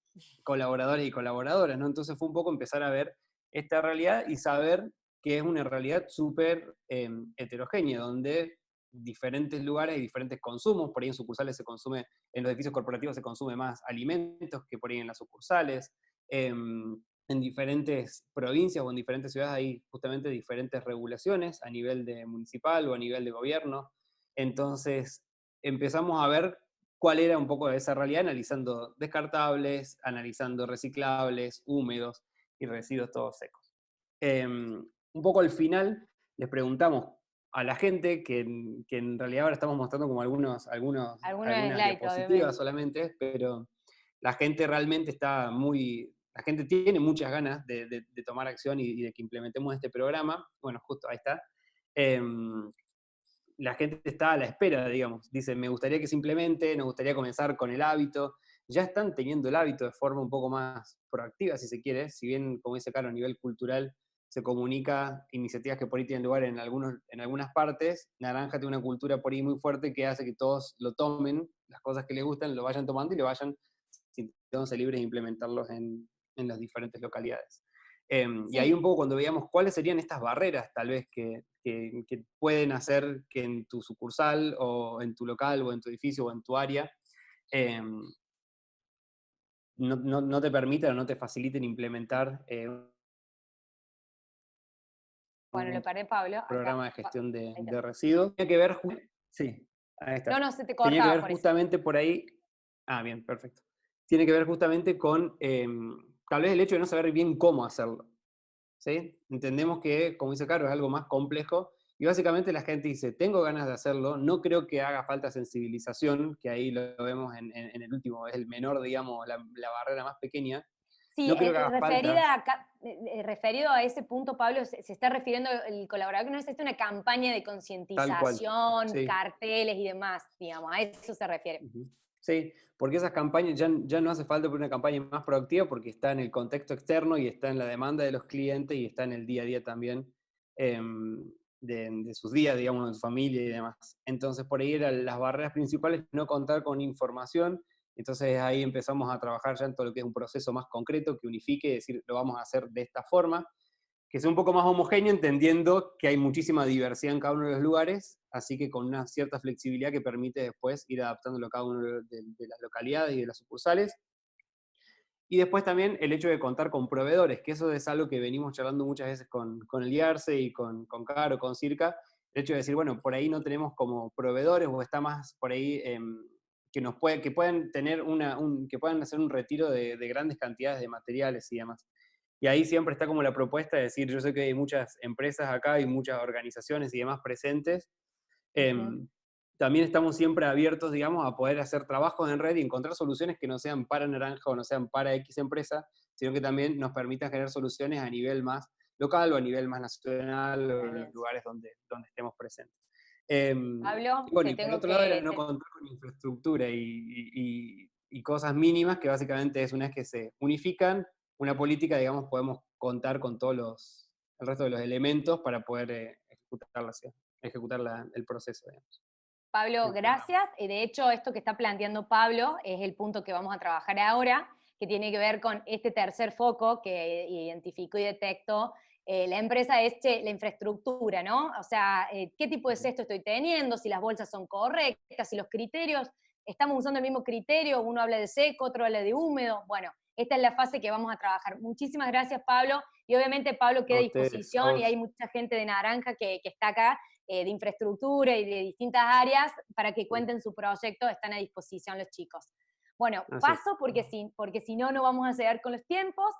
colaboradores y colaboradoras, ¿no? Entonces fue un poco empezar a ver esta realidad y saber que es una realidad súper heterogénea, donde diferentes lugares y diferentes consumos, por ahí en sucursales se consume, en los edificios corporativos se consume más alimentos que por ahí en las sucursales, en diferentes provincias o en diferentes ciudades hay justamente diferentes regulaciones a nivel de municipal o a nivel de gobierno. Entonces empezamos a ver cuál era un poco esa realidad, analizando descartables, analizando reciclables, húmedos y residuos todos secos. Un poco al final les preguntamos a la gente, que en realidad ahora estamos mostrando como algunas Algunos slides, diapositivas obviamente. solamente, pero la gente realmente la gente tiene muchas ganas de tomar acción y de que implementemos este programa. Bueno, justo ahí está. La gente está a la espera, digamos. Dicen, me gustaría que se implemente, nos gustaría comenzar con el hábito. Ya están teniendo el hábito de forma un poco más proactiva, si se quiere. Si bien, como dice Caro, a nivel cultural se comunica iniciativas que por ahí tienen lugar en algunas partes, Naranja tiene una cultura por ahí muy fuerte que hace que todos lo tomen, las cosas que les gustan, lo vayan tomando y lo vayan sintiéndose libres de implementarlos en las diferentes localidades. Y ahí un poco cuando veíamos cuáles serían estas barreras, tal vez, que pueden hacer que en tu sucursal, o en tu local, o en tu edificio, o en tu área, no te permitan o no te faciliten implementar Bueno, lo un paré, Pablo. programa Acá. de gestión Ahí está. de residuos. Tenía que ver, sí, ahí está. No, se te Tenía que cortaba ver por eso. justamente por ahí, bien, perfecto. Tiene que ver justamente con tal vez el hecho de no saber bien cómo hacerlo. ¿Sí? Entendemos que, como dice Caro, es algo más complejo, y básicamente la gente dice, tengo ganas de hacerlo, no creo que haga falta sensibilización, que ahí lo vemos en el último, es el menor, digamos, la barrera más pequeña. Sí, No creo que haga falta. referido a ese punto, Pablo, se está refiriendo el colaborador que no necesita una campaña de Tal cual, concientización, sí. carteles y demás, digamos, a eso se refiere. Sí, porque esas campañas ya no hace falta por una campaña más proactiva, porque está en el contexto externo y está en la demanda de los clientes y está en el día a día también de sus días, digamos, de su familia y demás. Entonces por ahí eran las barreras principales, no contar con información. Entonces ahí empezamos a trabajar ya en todo lo que es un proceso más concreto, que unifique, es decir, lo vamos a hacer de esta forma, que sea un poco más homogéneo, entendiendo que hay muchísima diversidad en cada uno de los lugares, así que con una cierta flexibilidad que permite después ir adaptándolo a cada una de las localidades y de las sucursales. Y después también el hecho de contar con proveedores, que eso es algo que venimos charlando muchas veces con el IARSE y con Caro, con Circa, el hecho de decir, bueno, por ahí no tenemos como proveedores, o está más por ahí que puedan tener que puedan hacer un retiro de grandes cantidades de materiales y demás. Y ahí siempre está como la propuesta de decir, yo sé que hay muchas empresas acá y muchas organizaciones y demás presentes. También estamos siempre abiertos, digamos, a poder hacer trabajos en red y encontrar soluciones que no sean para Naranja o no sean para X empresa, sino que también nos permitan generar soluciones a nivel más local o a nivel más nacional, o en los lugares donde estemos presentes. Pablo, y bueno, te y por tengo otro lado era que... no contar con infraestructura y cosas mínimas, que básicamente es una vez que se unifican una política, digamos, podemos contar con todos el resto de los elementos para poder ejecutar el proceso, digamos. Pablo, gracias. De hecho, esto que está planteando Pablo es el punto que vamos a trabajar ahora, que tiene que ver con este tercer foco que identificó y detectó la empresa, es la infraestructura, ¿no? O sea, ¿qué tipo de cesto estoy teniendo? Si las bolsas son correctas, si los criterios, estamos usando el mismo criterio, uno habla de seco, otro habla de húmedo. Bueno, esta es la fase que vamos a trabajar. Muchísimas gracias, Pablo. Y obviamente Pablo queda a disposición, y hay mucha gente de Naranja que está acá, de infraestructura y de distintas áreas, para que cuenten su proyecto, están a disposición los chicos. Bueno, paso porque si no, no vamos a llegar con los tiempos.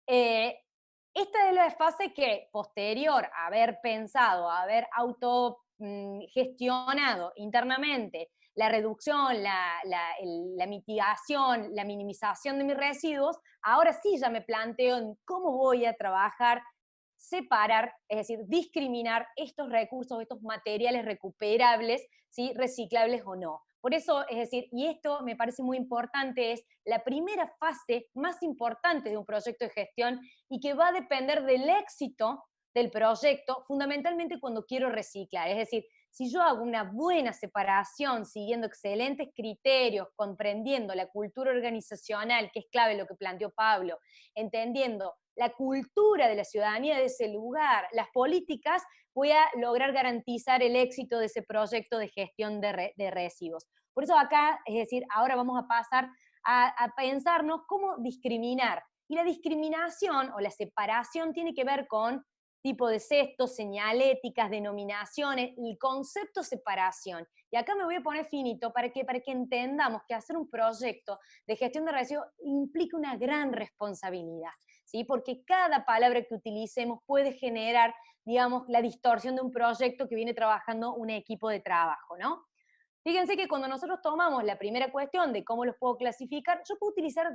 Esta es la fase que, posterior a haber pensado, a haber autogestionado internamente la reducción, la mitigación, la minimización de mis residuos, ahora sí ya me planteo en cómo voy a trabajar, separar, es decir, discriminar estos recursos, estos materiales recuperables, ¿sí? Reciclables o no. Por eso, es decir, y esto me parece muy importante, es la primera fase más importante de un proyecto de gestión, y que va a depender del éxito del proyecto, fundamentalmente cuando quiero reciclar. Es decir, si yo hago una buena separación, siguiendo excelentes criterios, comprendiendo la cultura organizacional, que es clave lo que planteó Pablo, entendiendo la cultura de la ciudadanía de ese lugar, las políticas, voy a lograr garantizar el éxito de ese proyecto de gestión de residuos. Por eso acá, es decir, ahora vamos a pasar a pensarnos cómo discriminar. Y la discriminación o la separación tiene que ver con tipo de cestos, señaléticas, denominaciones, el concepto separación. Y acá me voy a poner finito para que entendamos que hacer un proyecto de gestión de residuos implica una gran responsabilidad, ¿sí? Porque cada palabra que utilicemos puede generar, digamos, la distorsión de un proyecto que viene trabajando un equipo de trabajo, ¿no? Fíjense que cuando nosotros tomamos la primera cuestión de cómo los puedo clasificar, yo puedo utilizar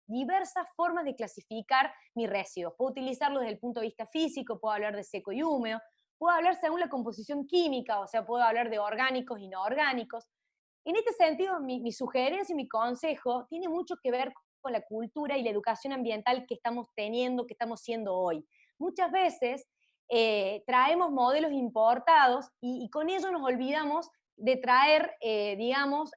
diversas formas de clasificar mis residuos. Puedo utilizarlos desde el punto de vista físico, puedo hablar de seco y húmedo, puedo hablar según la composición química, o sea, puedo hablar de orgánicos y no orgánicos. En este sentido, mi sugerencia y mi consejo tiene mucho que ver con la cultura y la educación ambiental que estamos teniendo, que estamos siendo hoy. Muchas veces traemos modelos importados y con ello nos olvidamos de traer, digamos,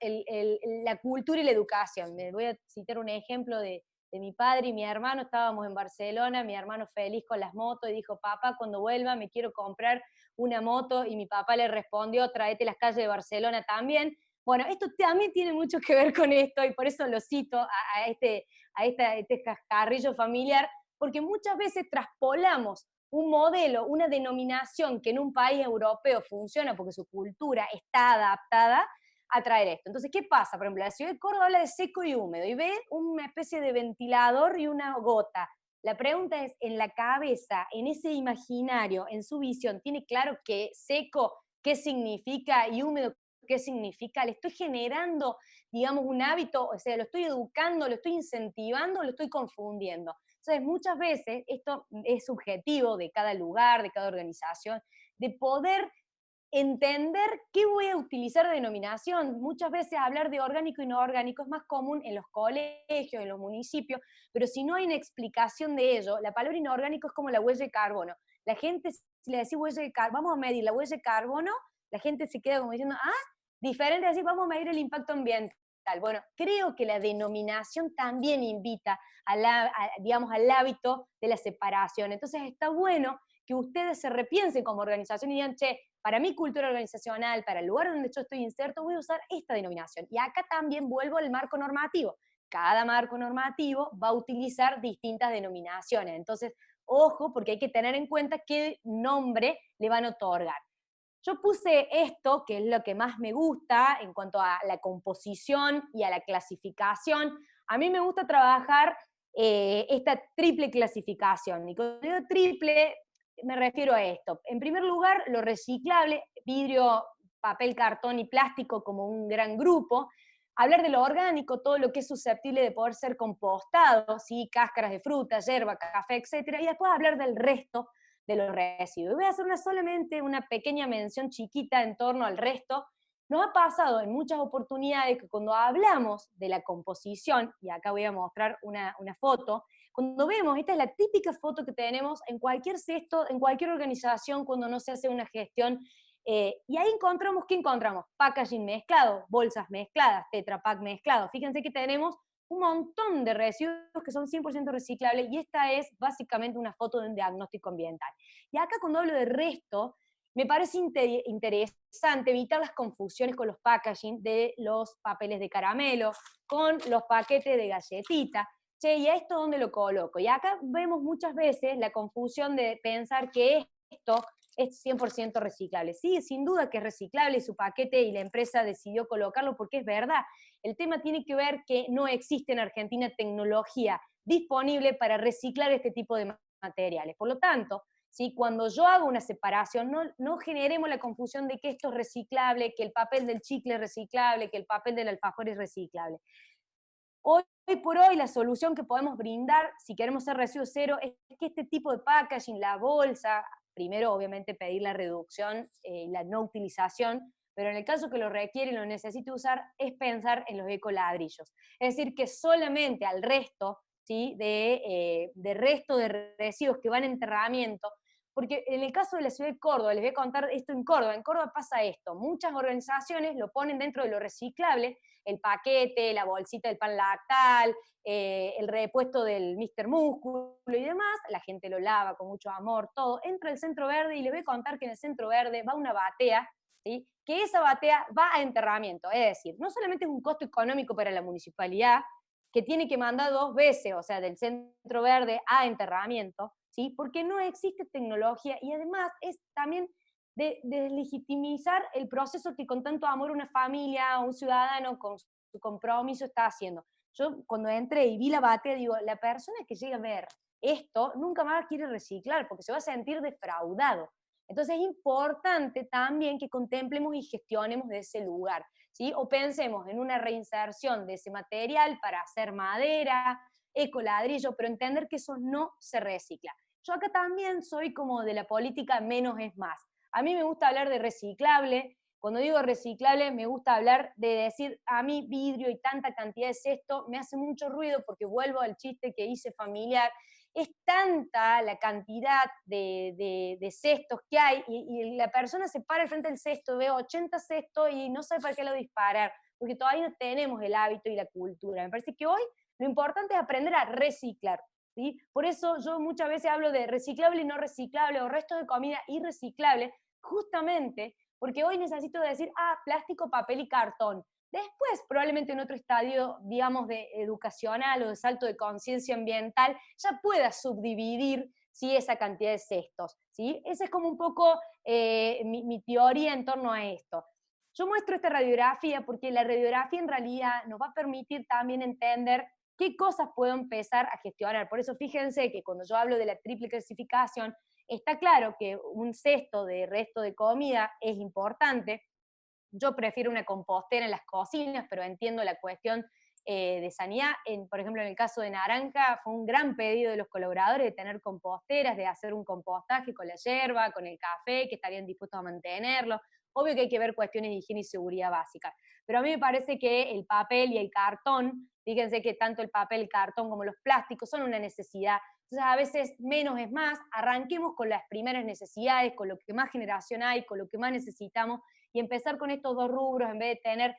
la cultura y la educación. Me voy a citar un ejemplo de mi padre y mi hermano. Estábamos en Barcelona, mi hermano feliz con las motos, y dijo, papá, cuando vuelva me quiero comprar una moto, y mi papá le respondió, tráete las calles de Barcelona también. Bueno, esto también tiene mucho que ver con esto, y por eso lo cito a este cascarrillo familiar, porque muchas veces traspolamos un modelo, una denominación que en un país europeo funciona porque su cultura está adaptada a traer esto. Entonces, ¿qué pasa? Por ejemplo, la ciudad de Córdoba habla de seco y húmedo, y ve una especie de ventilador y una gota. La pregunta es, en la cabeza, en ese imaginario, en su visión, ¿tiene claro que seco qué significa y húmedo qué significa? ¿Le estoy generando, digamos, un hábito? O sea, ¿lo estoy educando, lo estoy incentivando o lo estoy confundiendo? Entonces, muchas veces, esto es subjetivo de cada lugar, de cada organización, de poder entender qué voy a utilizar de denominación. Muchas veces hablar de orgánico y no orgánico es más común en los colegios, en los municipios, pero si no hay una explicación de ello, la palabra inorgánico es como la huella de carbono. La gente, si le decís huella de carbono, vamos a medir la huella de carbono, la gente se queda como diciendo, diferente a decir, vamos a medir el impacto ambiental. Bueno, creo que la denominación también invita digamos, al hábito de la separación. Entonces está bueno que ustedes se repiensen como organización y digan, che, para mi cultura organizacional, para el lugar donde yo estoy inserto, voy a usar esta denominación. Y acá también vuelvo al marco normativo. Cada marco normativo va a utilizar distintas denominaciones. Entonces, ojo, porque hay que tener en cuenta qué nombre le van a otorgar. Yo puse esto, que es lo que más me gusta en cuanto a la composición y a la clasificación. A mí me gusta trabajar esta triple clasificación. Y cuando digo triple, me refiero a esto. En primer lugar, lo reciclable, vidrio, papel, cartón y plástico como un gran grupo. Hablar de lo orgánico, todo lo que es susceptible de poder ser compostado, ¿sí? Cáscaras de fruta, hierba, café, etc. Y después hablar del resto de los residuos. Y voy a hacer solamente una pequeña mención chiquita en torno al resto. Nos ha pasado en muchas oportunidades que cuando hablamos de la composición, y acá voy a mostrar una foto, cuando vemos, esta es la típica foto que tenemos en cualquier cesto, en cualquier organización cuando no se hace una gestión, y ahí encontramos, ¿qué encontramos? Packaging mezclado, bolsas mezcladas, Tetra Pak mezclado. Fíjense que tenemos un montón de residuos que son 100% reciclables, y esta es básicamente una foto de un diagnóstico ambiental. Y acá cuando hablo de resto, me parece interesante evitar las confusiones con los packaging de los papeles de caramelo, con los paquetes de galletita. Che, ¿y a esto dónde lo coloco? Y acá vemos muchas veces la confusión de pensar que esto es 100% reciclable. Sí, sin duda que es reciclable, su paquete y la empresa decidió colocarlo porque es verdad. El tema tiene que ver que no existe en Argentina tecnología disponible para reciclar este tipo de materiales. Por lo tanto, ¿sí? Cuando yo hago una separación, no generemos la confusión de que esto es reciclable, que el papel del chicle es reciclable, que el papel del alfajor es reciclable. Hoy por hoy la solución que podemos brindar, si queremos ser residuo cero, es que este tipo de packaging, la bolsa, primero obviamente pedir la reducción y la no utilización, pero en el caso que lo requiere y lo necesite usar, es pensar en los ecoladrillos. Es decir, que solamente al resto, ¿sí? de resto de residuos que van en enterramiento, Porque en el caso de la ciudad de Córdoba, les voy a contar esto en Córdoba pasa esto, muchas organizaciones lo ponen dentro de lo reciclable, el paquete, la bolsita del pan lactal, el repuesto del Mr. Músculo y demás, la gente lo lava con mucho amor, todo, entra al Centro Verde y les voy a contar que en el Centro Verde va una batea, ¿sí? Que esa batea va a enterramiento, es decir, no solamente es un costo económico para la municipalidad, que tiene que mandar 2 veces, o sea, del Centro Verde a enterramiento, ¿sí? Porque no existe tecnología y además es también de deslegitimizar el proceso que con tanto amor una familia, un ciudadano con su compromiso está haciendo. Yo cuando entré y vi la batea, digo, la persona que llega a ver esto nunca más quiere reciclar porque se va a sentir defraudado. Entonces es importante también que contemplemos y gestionemos de ese lugar, ¿sí? O pensemos en una reinserción de ese material para hacer madera, ecoladrillo, pero entender que eso no se recicla. Yo acá también soy como de la política menos es más. A mí me gusta hablar de reciclable. Cuando digo reciclable, me gusta hablar de decir, a mí vidrio y tanta cantidad de cesto me hace mucho ruido porque vuelvo al chiste que hice familiar. Es tanta la cantidad de cestos que hay y la persona se para al frente del cesto, ve 80 cestos y no sabe para qué lo disparar, porque todavía no tenemos el hábito y la cultura. Me parece que hoy lo importante es aprender a reciclar, ¿sí? Por eso yo muchas veces hablo de reciclable y no reciclable, o restos de comida irreciclable, justamente porque hoy necesito decir, plástico, papel y cartón. Después, probablemente en otro estadio, digamos, de educacional o de salto de conciencia ambiental, ya pueda subdividir, ¿sí? Esa cantidad de cestos, ¿sí? Esa es como un poco mi teoría en torno a esto. Yo muestro esta radiografía porque la radiografía en realidad nos va a permitir también entender qué cosas puedo empezar a gestionar. Por eso fíjense que cuando yo hablo de la triple clasificación, está claro que un cesto de resto de comida es importante. Yo prefiero una compostera en las cocinas, pero entiendo la cuestión de sanidad. Por ejemplo, en el caso de Naranja, fue un gran pedido de los colaboradores de tener composteras, de hacer un compostaje con la yerba, con el café, que estarían dispuestos a mantenerlo. Obvio que hay que ver cuestiones de higiene y seguridad básicas. Pero a mí me parece que el papel y el cartón, fíjense que tanto el papel, el cartón como los plásticos son una necesidad. Entonces, a veces menos es más. Arranquemos con las primeras necesidades, con lo que más generación hay, con lo que más necesitamos, y empezar con estos 2 rubros en vez de tener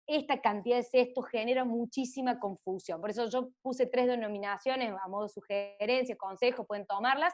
esta cantidad de cestos genera muchísima confusión. Por eso yo puse 3 denominaciones a modo de sugerencia, consejo, pueden tomarlas.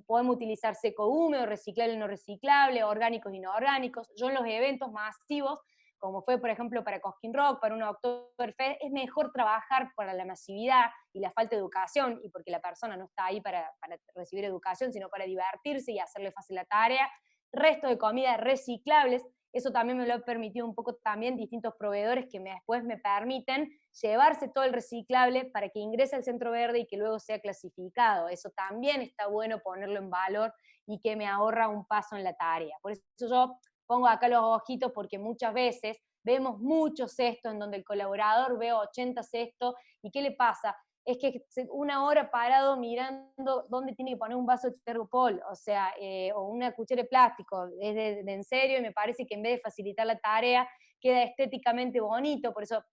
Podemos utilizar seco húmedo, reciclable y no reciclable, orgánicos y no orgánicos. Yo en los eventos masivos, como fue por ejemplo para Cosquín Rock, para un Oktoberfest, es mejor trabajar para la masividad y la falta de educación, y porque la persona no está ahí para recibir educación, sino para divertirse y hacerle fácil la tarea. Resto de comida reciclables. Eso también me lo ha permitido un poco también distintos proveedores que después me permiten llevarse todo el reciclable para que ingrese al Centro Verde y que luego sea clasificado. Eso también está bueno ponerlo en valor y que me ahorra un paso en la tarea. Por eso yo pongo acá los ojitos porque muchas veces vemos muchos cestos en donde el colaborador ve 80 cestos y ¿qué le pasa? Es que 1 hora parado mirando dónde tiene que poner un vaso de tergopol, o sea, o una cuchara de plástico, es de en serio, y me parece que en vez de facilitar la tarea, queda estéticamente bonito. Por eso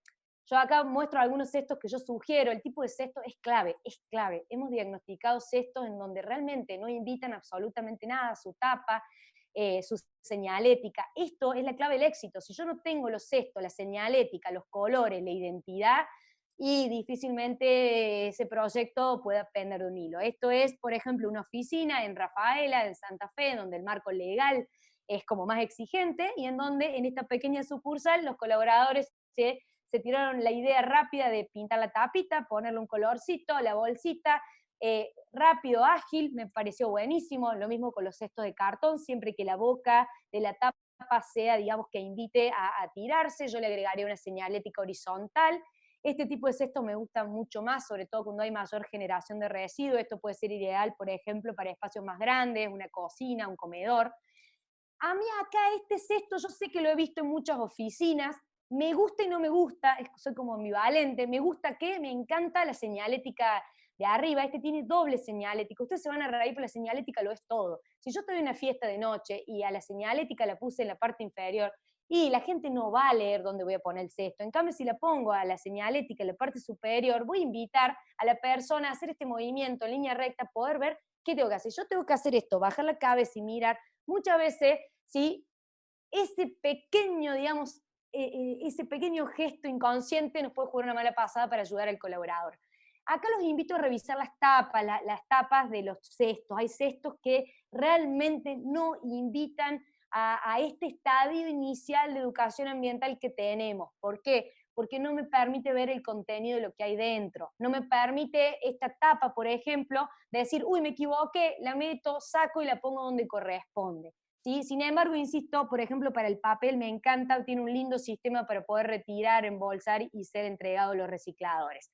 yo acá muestro algunos cestos que yo sugiero. El tipo de cesto es clave, es clave. Hemos diagnosticado cestos en donde realmente no invitan absolutamente nada, su tapa, su señalética. Esto es la clave del éxito. Si yo no tengo los cestos, la señalética, los colores, la identidad, y difícilmente ese proyecto pueda pender de un hilo. Esto es, por ejemplo, una oficina en Rafaela, en Santa Fe, donde el marco legal es como más exigente, y en donde en esta pequeña sucursal los colaboradores se tiraron la idea rápida de pintar la tapita, ponerle un colorcito, la bolsita, rápido, ágil, me pareció buenísimo. Lo mismo con los cestos de cartón, siempre que la boca de la tapa sea, digamos, que invite a tirarse. Yo le agregaría una señalética horizontal. Este tipo de cesto me gusta mucho más, sobre todo cuando hay mayor generación de residuos. Esto puede ser ideal, por ejemplo, para espacios más grandes, una cocina, un comedor. A mí acá este cesto, yo sé que lo he visto en muchas oficinas, me gusta y no me gusta, soy como ambivalente. Me gusta que me encanta la señalética de arriba. Este tiene doble señalética. Ustedes se van a reír, pero la señalética lo es todo. Si yo estoy en una fiesta de noche y a la señalética la puse en la parte inferior, y la gente no va a leer dónde voy a poner el cesto. En cambio, si la pongo a la señalética en la parte superior, voy a invitar a la persona a hacer este movimiento en línea recta, poder ver ¿qué tengo que hacer? Yo tengo que hacer esto, bajar la cabeza y mirar. Muchas veces, ¿sí? Ese pequeño, digamos, ese pequeño gesto inconsciente nos puede jugar una mala pasada para ayudar al colaborador. Acá los invito a revisar las tapas de los cestos. Hay cestos que realmente no invitan a este estadio inicial de educación ambiental que tenemos. ¿Por qué? Porque no me permite ver el contenido de lo que hay dentro. No me permite esta tapa, por ejemplo, de decir, uy, me equivoqué, la meto, saco y la pongo donde corresponde. ¿Sí? Sin embargo, insisto, por ejemplo, para el papel me encanta, tiene un lindo sistema para poder retirar, embolsar y ser entregado a los recicladores.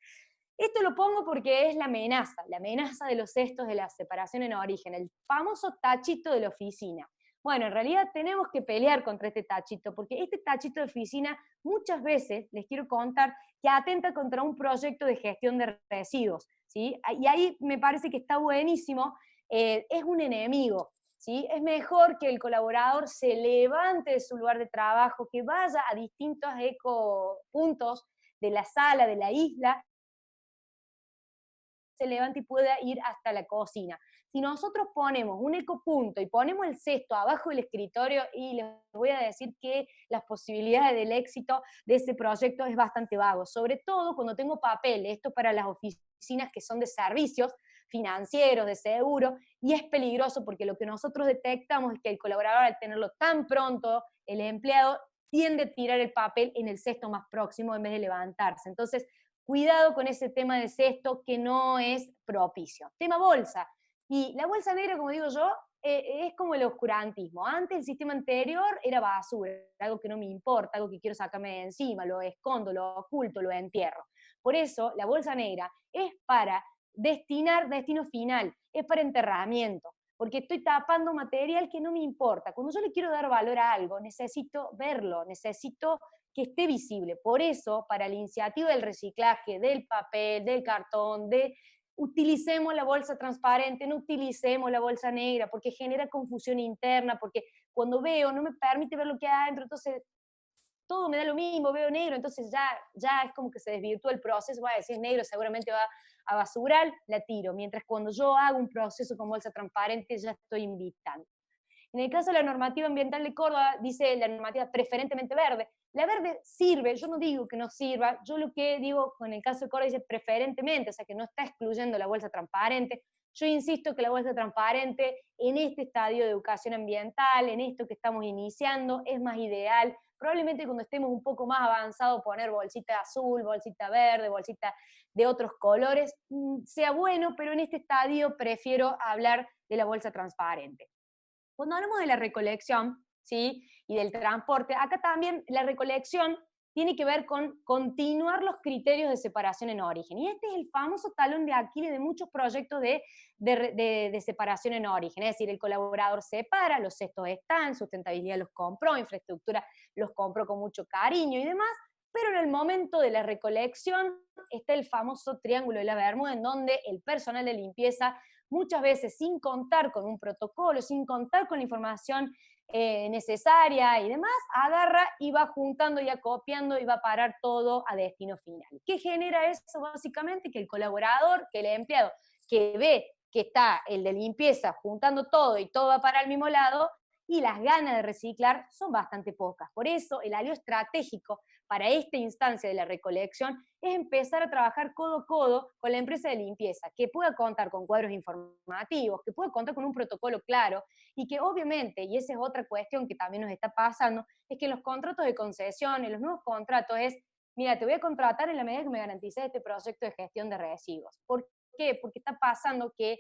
Esto lo pongo porque es la amenaza de los cestos de la separación en origen, el famoso tachito de la oficina. Bueno, en realidad tenemos que pelear contra este tachito, porque este tachito de oficina muchas veces, les quiero contar, que atenta contra un proyecto de gestión de residuos, ¿sí? Y ahí me parece que está buenísimo, es un enemigo, ¿sí? Es mejor que el colaborador se levante de su lugar de trabajo, que vaya a distintos puntos de la sala, de la isla, se levante y pueda ir hasta la cocina. Si nosotros ponemos un ecopunto y ponemos el cesto abajo del escritorio, y les voy a decir que las posibilidades del éxito de ese proyecto es bastante vago, sobre todo cuando tengo papel, esto para las oficinas que son de servicios financieros, de seguro, y es peligroso porque lo que nosotros detectamos es que el colaborador, al tenerlo tan pronto, el empleado tiende a tirar el papel en el cesto más próximo en vez de levantarse. Entonces, cuidado con ese tema de cesto que no es propicio. Tema bolsa. Y la bolsa negra, como digo yo, es como el oscurantismo. Antes el sistema anterior era basura, algo que no me importa, algo que quiero sacarme de encima, lo escondo, lo oculto, lo entierro. Por eso la bolsa negra es para destinar destino final, es para enterramiento, porque estoy tapando material que no me importa. Cuando yo le quiero dar valor a algo, necesito verlo, necesito que esté visible. Por eso, para la iniciativa del reciclaje, del papel, del cartón, utilicemos la bolsa transparente, no utilicemos la bolsa negra, porque genera confusión interna, porque cuando veo no me permite ver lo que hay adentro, entonces todo me da lo mismo, veo negro, entonces ya es como que se desvirtúa el proceso, voy a decir negro, seguramente va a basural, la tiro, mientras cuando yo hago un proceso con bolsa transparente ya estoy invitando. En el caso de la normativa ambiental de Córdoba, dice la normativa preferentemente verde. La verde sirve, yo no digo que no sirva, yo lo que digo con el caso de Córdoba dice preferentemente, o sea que no está excluyendo la bolsa transparente. Yo insisto que la bolsa transparente en este estadio de educación ambiental, en esto que estamos iniciando, es más ideal. Probablemente cuando estemos un poco más avanzados poner bolsita azul, bolsita verde, bolsita de otros colores, sea bueno, pero en este estadio prefiero hablar de la bolsa transparente. Cuando hablamos de la recolección, ¿sí? Y del transporte, acá también la recolección tiene que ver con continuar los criterios de separación en origen. Y este es el famoso talón de Aquiles de muchos proyectos de separación en origen. Es decir, el colaborador separa, los cestos están, sustentabilidad los compró, infraestructura los compró con mucho cariño y demás, pero en el momento de la recolección está el famoso triángulo de la Bermuda, en donde el personal de limpieza, muchas veces sin contar con un protocolo, sin contar con la información necesaria y demás, agarra y va juntando y acopiando y va a parar todo a destino final. ¿Qué genera eso? Básicamente que el colaborador, que el empleado, que ve que está el de limpieza juntando todo y todo va para el mismo lado, y las ganas de reciclar son bastante pocas. Por eso el alivio estratégico para esta instancia de la recolección es empezar a trabajar codo a codo con la empresa de limpieza, que pueda contar con cuadros informativos, que pueda contar con un protocolo claro, y que obviamente, y esa es otra cuestión que también nos está pasando, es que los contratos de concesión, en los nuevos contratos es, mira, te voy a contratar en la medida que me garantices este proyecto de gestión de residuos. ¿Por qué? Porque está pasando que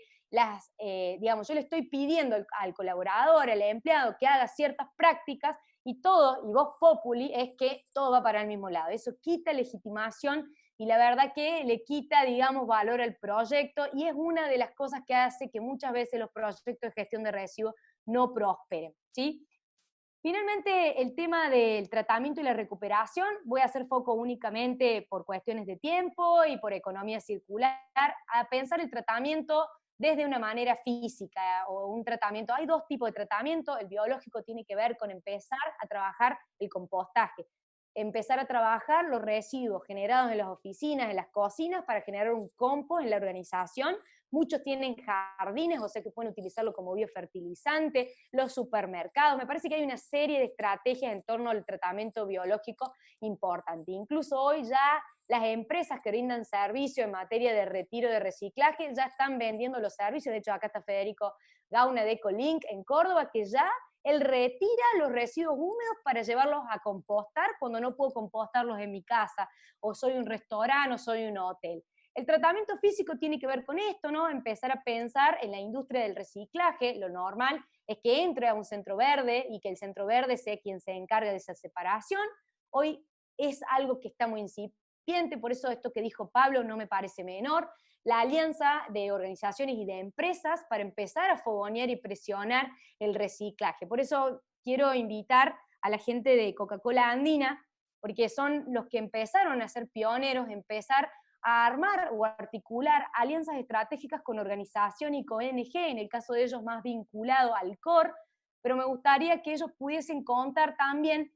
digamos, yo le estoy pidiendo al colaborador, al empleado, que haga ciertas prácticas, y todo, y voz populi, es que todo va para el mismo lado. Eso quita legitimación y la verdad que le quita, digamos, valor al proyecto, y es una de las cosas que hace que muchas veces los proyectos de gestión de residuos no prosperen, ¿sí? Finalmente, el tema del tratamiento y la recuperación, voy a hacer foco únicamente por cuestiones de tiempo y por economía circular, a pensar el tratamiento desde una manera física o un tratamiento. Hay dos tipos de tratamiento. El biológico tiene que ver con empezar a trabajar el compostaje. empezar a trabajar los residuos generados en las oficinas, en las cocinas, para generar un compost en la organización. Muchos tienen jardines, o sea que pueden utilizarlo como biofertilizante, los supermercados. Me parece que hay una serie de estrategias en torno al tratamiento biológico importante. Incluso hoy ya las empresas que brindan servicio en materia de retiro de reciclaje ya están vendiendo los servicios. De hecho, acá está Federico Gauna de Ecolink en Córdoba, que ya él retira los residuos húmedos para llevarlos a compostar cuando no puedo compostarlos en mi casa, o soy un restaurante, o soy un hotel. El tratamiento físico tiene que ver con esto, ¿no? Empezar a pensar en la industria del reciclaje. Lo normal es que entre a un centro verde y que el centro verde sea quien se encargue de esa separación. Hoy es algo que está muy incipiente, por eso esto que dijo Pablo no me parece menor. La alianza de organizaciones y de empresas para empezar a fogonear y presionar el reciclaje. Por eso quiero invitar a la gente de Coca-Cola Andina, porque son los que empezaron a ser pioneros, empezar a armar o articular alianzas estratégicas con organizaciones y con ONG, en el caso de ellos más vinculado al COR, pero me gustaría que ellos pudiesen contar también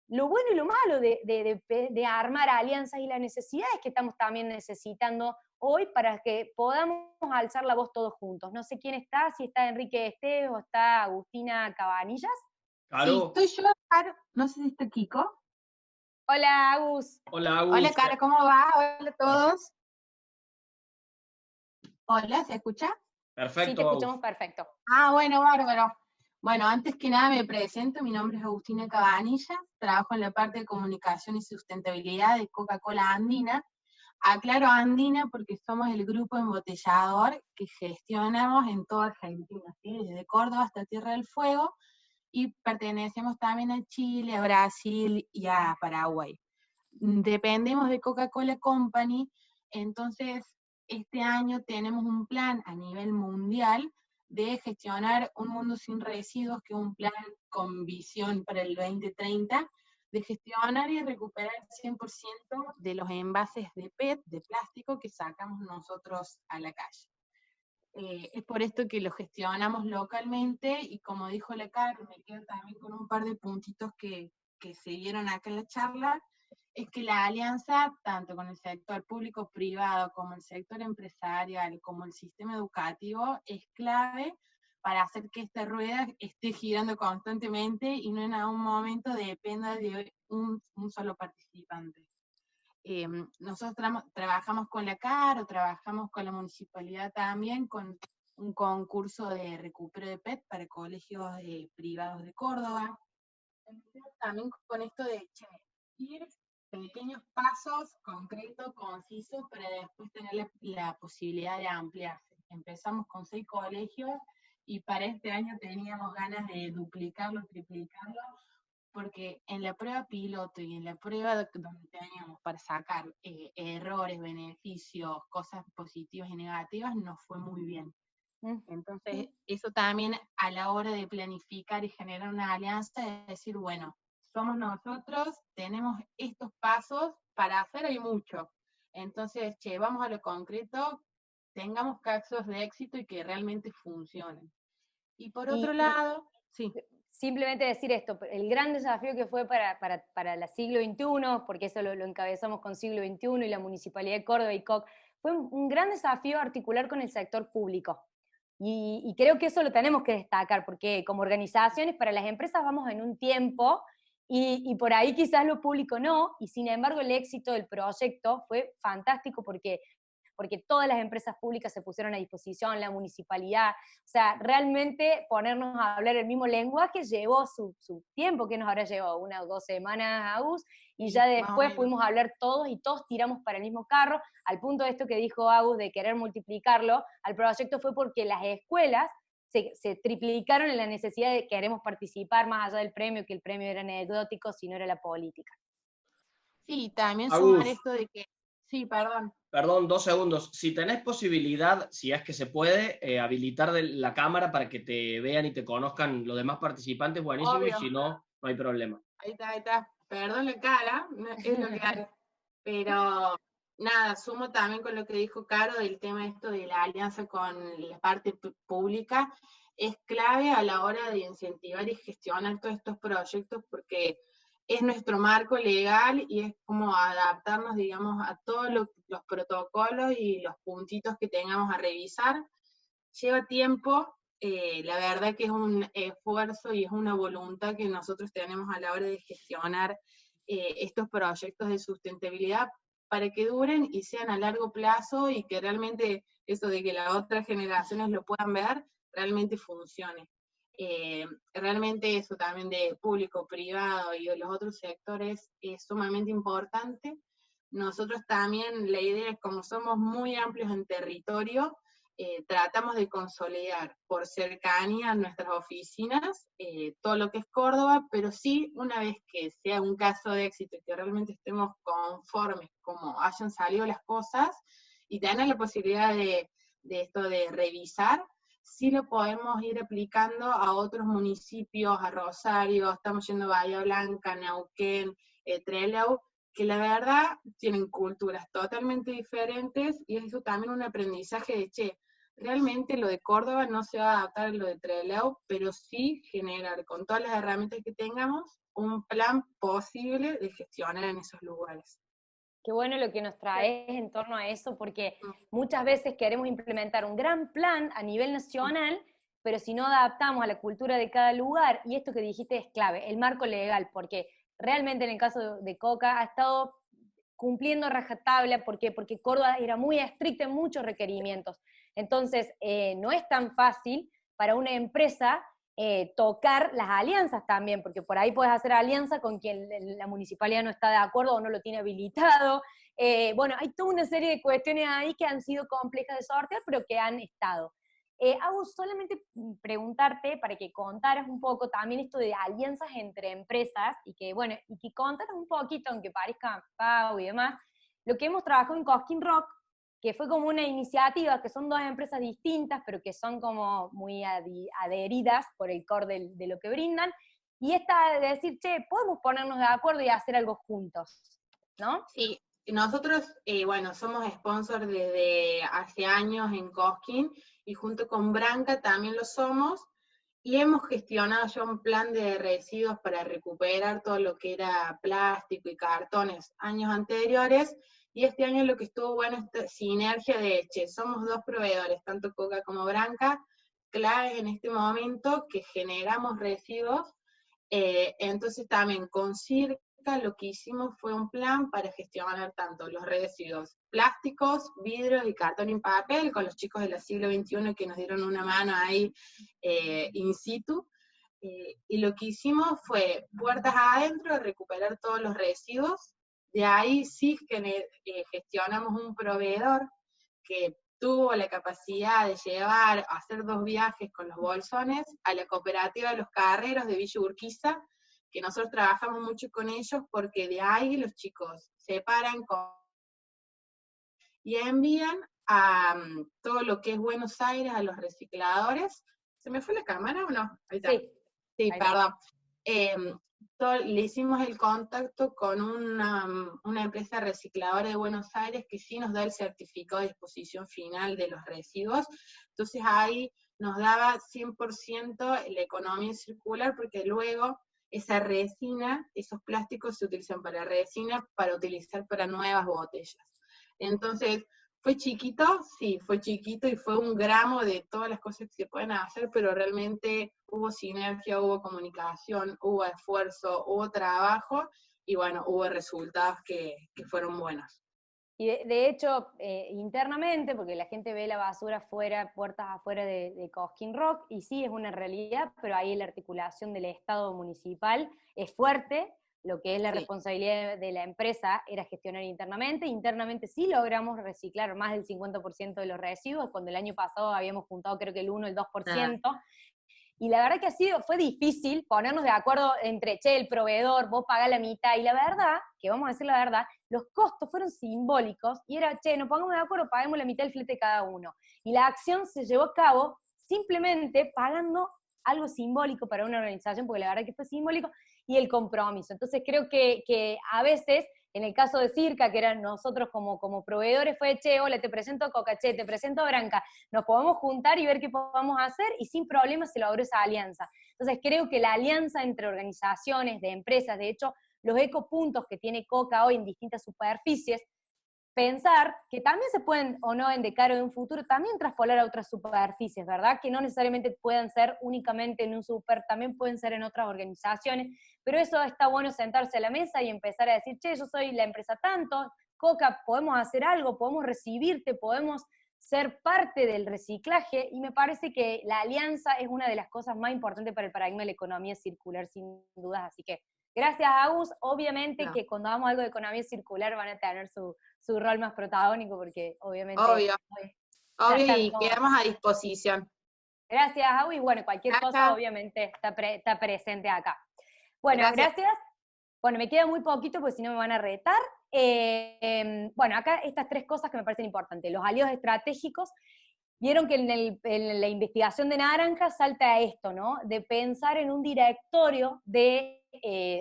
lo bueno y lo malo de armar alianzas y las necesidades que estamos también necesitando hoy para que podamos alzar la voz todos juntos. No sé quién está, si está Enrique Estés o está Agustina Cabanillas. Caro. Sí, estoy yo, Caro. No sé si está Kiko. Hola, Agus. Hola, Agus. Hola, Caro, ¿cómo va? Hola a todos. Hola, ¿se escucha? Perfecto. Sí, te escuchamos perfecto. Ah, bueno, bárbaro. Bueno, antes que nada me presento, mi nombre es Agustina Cabanilla, trabajo en la parte de comunicación y sustentabilidad de Coca-Cola Andina. Aclaro Andina porque somos el grupo embotellador que gestionamos en toda Argentina, ¿sí? Desde Córdoba hasta Tierra del Fuego, y pertenecemos también a Chile, a Brasil y a Paraguay. Dependemos de Coca-Cola Company, entonces este año tenemos un plan a nivel mundial de gestionar un mundo sin residuos, que es un plan con visión para el 2030, de gestionar y recuperar el 100% de los envases de PET, de plástico, que sacamos nosotros a la calle. Es por esto que lo gestionamos localmente, y como dijo la Caro, me quedo también con un par de puntitos que se dieron acá en la charla, es que la alianza, tanto con el sector público-privado, como el sector empresarial, como el sistema educativo, es clave para hacer que esta rueda esté girando constantemente y no en algún momento dependa de un solo participante. Nosotros trabajamos con la CAR, o trabajamos con la municipalidad también, con un concurso de recupero de PET para colegios privados de Córdoba. También con esto de ir pequeños pasos concretos, concisos, para después tener la posibilidad de ampliarse. Empezamos con 6 colegios y para este año teníamos ganas de duplicarlo, triplicarlo, porque en la prueba piloto y en la prueba donde teníamos para sacar errores, beneficios, cosas positivas y negativas, nos fue muy bien. Entonces, eso también a la hora de planificar y generar una alianza, es decir, bueno, somos nosotros, tenemos estos pasos para hacer, hay mucho. Entonces, vamos a lo concreto, tengamos casos de éxito y que realmente funcionen. Y por otro lado, sí. Simplemente decir esto, el gran desafío que fue para la siglo XXI, porque eso lo encabezamos con siglo XXI y la Municipalidad de Córdoba y COC, fue un gran desafío articular con el sector público. Y creo que eso lo tenemos que destacar, porque como organizaciones, para las empresas vamos en un tiempo, y por ahí quizás lo público no, y sin embargo el éxito del proyecto fue fantástico porque todas las empresas públicas se pusieron a disposición, la municipalidad, o sea, realmente ponernos a hablar el mismo lenguaje llevó su tiempo, que nos habrá llevado 1 o 2 semanas, Agus, y ya después pudimos hablar todos y todos tiramos para el mismo carro, al punto de esto que dijo Agus de querer multiplicarlo, al proyecto fue porque las escuelas se triplicaron en la necesidad de queremos participar más allá del premio, que el premio era anecdótico, sino era la política. Sí, también sumar esto de que... Sí, perdón. Perdón, 2 segundos. Si tenés posibilidad, si es que se puede, habilitar la cámara para que te vean y te conozcan los demás participantes, buenísimo, obvio. Y si no, no hay problema. Ahí está. Perdón la cara, es lo que hay. Pero nada, sumo también con lo que dijo Caro del tema esto de la alianza con la parte pública. Es clave a la hora de incentivar y gestionar todos estos proyectos, porque es nuestro marco legal y es como adaptarnos, digamos, a todos los protocolos y los puntitos que tengamos a revisar. Lleva tiempo, la verdad que es un esfuerzo y es una voluntad que nosotros tenemos a la hora de gestionar estos proyectos de sustentabilidad para que duren y sean a largo plazo y que realmente eso de que las otras generaciones lo puedan ver, realmente funcione. Realmente eso también de público, privado y de los otros sectores es sumamente importante. Nosotros también, la idea es como somos muy amplios en territorio, tratamos de consolidar por cercanía a nuestras oficinas todo lo que es Córdoba, pero sí, una vez que sea un caso de éxito y que realmente estemos conformes como hayan salido las cosas, y tener la posibilidad de esto de revisar, sí lo podemos ir aplicando a otros municipios, a Rosario, estamos yendo a Bahía Blanca, Neuquén, Trelew, que la verdad tienen culturas totalmente diferentes, y eso también un aprendizaje de, che, realmente lo de Córdoba no se va a adaptar a lo de Trelew, pero sí generar con todas las herramientas que tengamos un plan posible de gestionar en esos lugares. Qué bueno lo que nos traes en torno a eso, porque muchas veces queremos implementar un gran plan a nivel nacional, pero si no adaptamos a la cultura de cada lugar, y esto que dijiste es clave, el marco legal, porque realmente en el caso de Coca ha estado cumpliendo rajatabla. ¿Por qué? Porque Córdoba era muy estricta en muchos requerimientos. Entonces, no es tan fácil para una empresa tocar las alianzas también, porque por ahí puedes hacer alianza con quien la municipalidad no está de acuerdo o no lo tiene habilitado. Bueno, hay toda una serie de cuestiones ahí que han sido complejas de sortear, pero que han estado. Hago solamente preguntarte para que contaras un poco también esto de alianzas entre empresas y que, bueno, y que contaras un poquito, aunque parezca pago y demás, lo que hemos trabajado en Cosquín Rock, que fue como una iniciativa, que son dos empresas distintas, pero que son como muy adheridas por el core de lo que brindan, y esta de decir, che, podemos ponernos de acuerdo y hacer algo juntos, ¿no? Sí, nosotros, bueno, somos sponsor desde hace años en Cosquín, y junto con Branca también lo somos, y hemos gestionado ya un plan de residuos para recuperar todo lo que era plástico y cartones años anteriores, y este año lo que estuvo bueno es esta sinergia de, che, somos dos proveedores, tanto Coca como Branca, claves en este momento que generamos residuos. Entonces también con Circa lo que hicimos fue un plan para gestionar tanto los residuos plásticos, vidrios y cartón y papel, con los chicos del siglo XXI que nos dieron una mano ahí in situ. Y lo que hicimos fue puertas adentro, recuperar todos los residuos. De ahí sí gestionamos un proveedor que tuvo la capacidad de llevar, hacer 2 viajes con los bolsones a la cooperativa de los carreros de Villa Urquiza, que nosotros trabajamos mucho con ellos porque de ahí los chicos separan y envían a todo lo que es Buenos Aires a los recicladores. ¿Se me fue la cámara o no? Ahí está. Sí, perdón. Le hicimos el contacto con una empresa recicladora de Buenos Aires que sí nos da el certificado de disposición final de los residuos. Entonces ahí nos daba 100% la economía circular, porque luego esa resina, esos plásticos se utilizan para resina para utilizar para nuevas botellas. Entonces, ¿fue chiquito? Sí, fue chiquito y fue 1 gramo de todas las cosas que se pueden hacer, pero realmente hubo sinergia, hubo comunicación, hubo esfuerzo, hubo trabajo, y bueno, hubo resultados que fueron buenos. Y de hecho, internamente, porque la gente ve la basura afuera, puertas afuera de Cosquín Rock, y sí, es una realidad, pero ahí la articulación del Estado municipal es fuerte. Lo que es la responsabilidad de la empresa era gestionar internamente. Internamente sí logramos reciclar más del 50% de los residuos, cuando el año pasado habíamos juntado creo que el 1, el 2%. Y la verdad que fue difícil ponernos de acuerdo entre, che, el proveedor, vos pagás la mitad, y la verdad, que vamos a decir la verdad, los costos fueron simbólicos, y era, che, nos pongamos de acuerdo, paguemos la mitad del flete cada uno. Y la acción se llevó a cabo simplemente pagando algo simbólico para una organización, porque la verdad que fue simbólico, y el compromiso. Entonces creo que a veces, en el caso de Circa, que eran nosotros como proveedores, fue, che, hola, te presento a Coca, che, te presento a Branca, nos podemos juntar y ver qué podemos hacer, y sin problemas se logró esa alianza. Entonces creo que la alianza entre organizaciones, de empresas, de hecho, los ecopuntos que tiene Coca hoy en distintas superficies, pensar que también se pueden, o no, en de cara de un futuro, también traspolar a otras superficies, ¿verdad? Que no necesariamente puedan ser únicamente en un super, también pueden ser en otras organizaciones, pero eso está bueno sentarse a la mesa y empezar a decir, che, yo soy la empresa tanto, Coca, podemos hacer algo, podemos recibirte, podemos ser parte del reciclaje, y me parece que la alianza es una de las cosas más importantes para el paradigma de la economía circular, sin dudas, así que gracias, Agus. Obviamente que cuando hagamos algo de economía circular van a tener su rol más protagónico, porque obviamente... Obvio, obvio, y todos. quedamos a disposición. Gracias, Agus, y bueno, cualquier cosa obviamente está presente acá. Bueno, gracias. Bueno, me queda muy poquito porque si no me van a retar. Bueno, acá estas 3 cosas que me parecen importantes. Los aliados estratégicos. Vieron que en la investigación de Naranja salta esto, ¿no? De pensar en un directorio de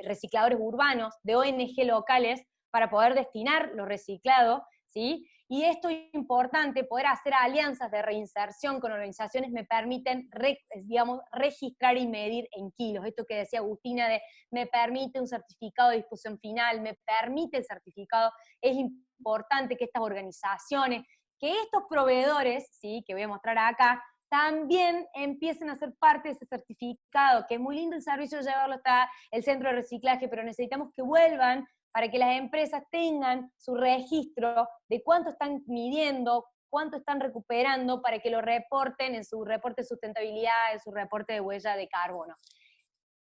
recicladores urbanos, de ONG locales, para poder destinar lo reciclado, ¿sí? Y esto es importante, poder hacer alianzas de reinserción con organizaciones me permiten, digamos, registrar y medir en kilos. Esto que decía Agustina de me permite un certificado de disposición final, me permite el certificado. Es importante que estas organizaciones, que estos proveedores, ¿sí?, que voy a mostrar acá, también empiecen a ser parte de ese certificado, que es muy lindo el servicio de llevarlo hasta el centro de reciclaje, pero necesitamos que vuelvan para que las empresas tengan su registro de cuánto están midiendo, cuánto están recuperando, para que lo reporten en su reporte de sustentabilidad, en su reporte de huella de carbono.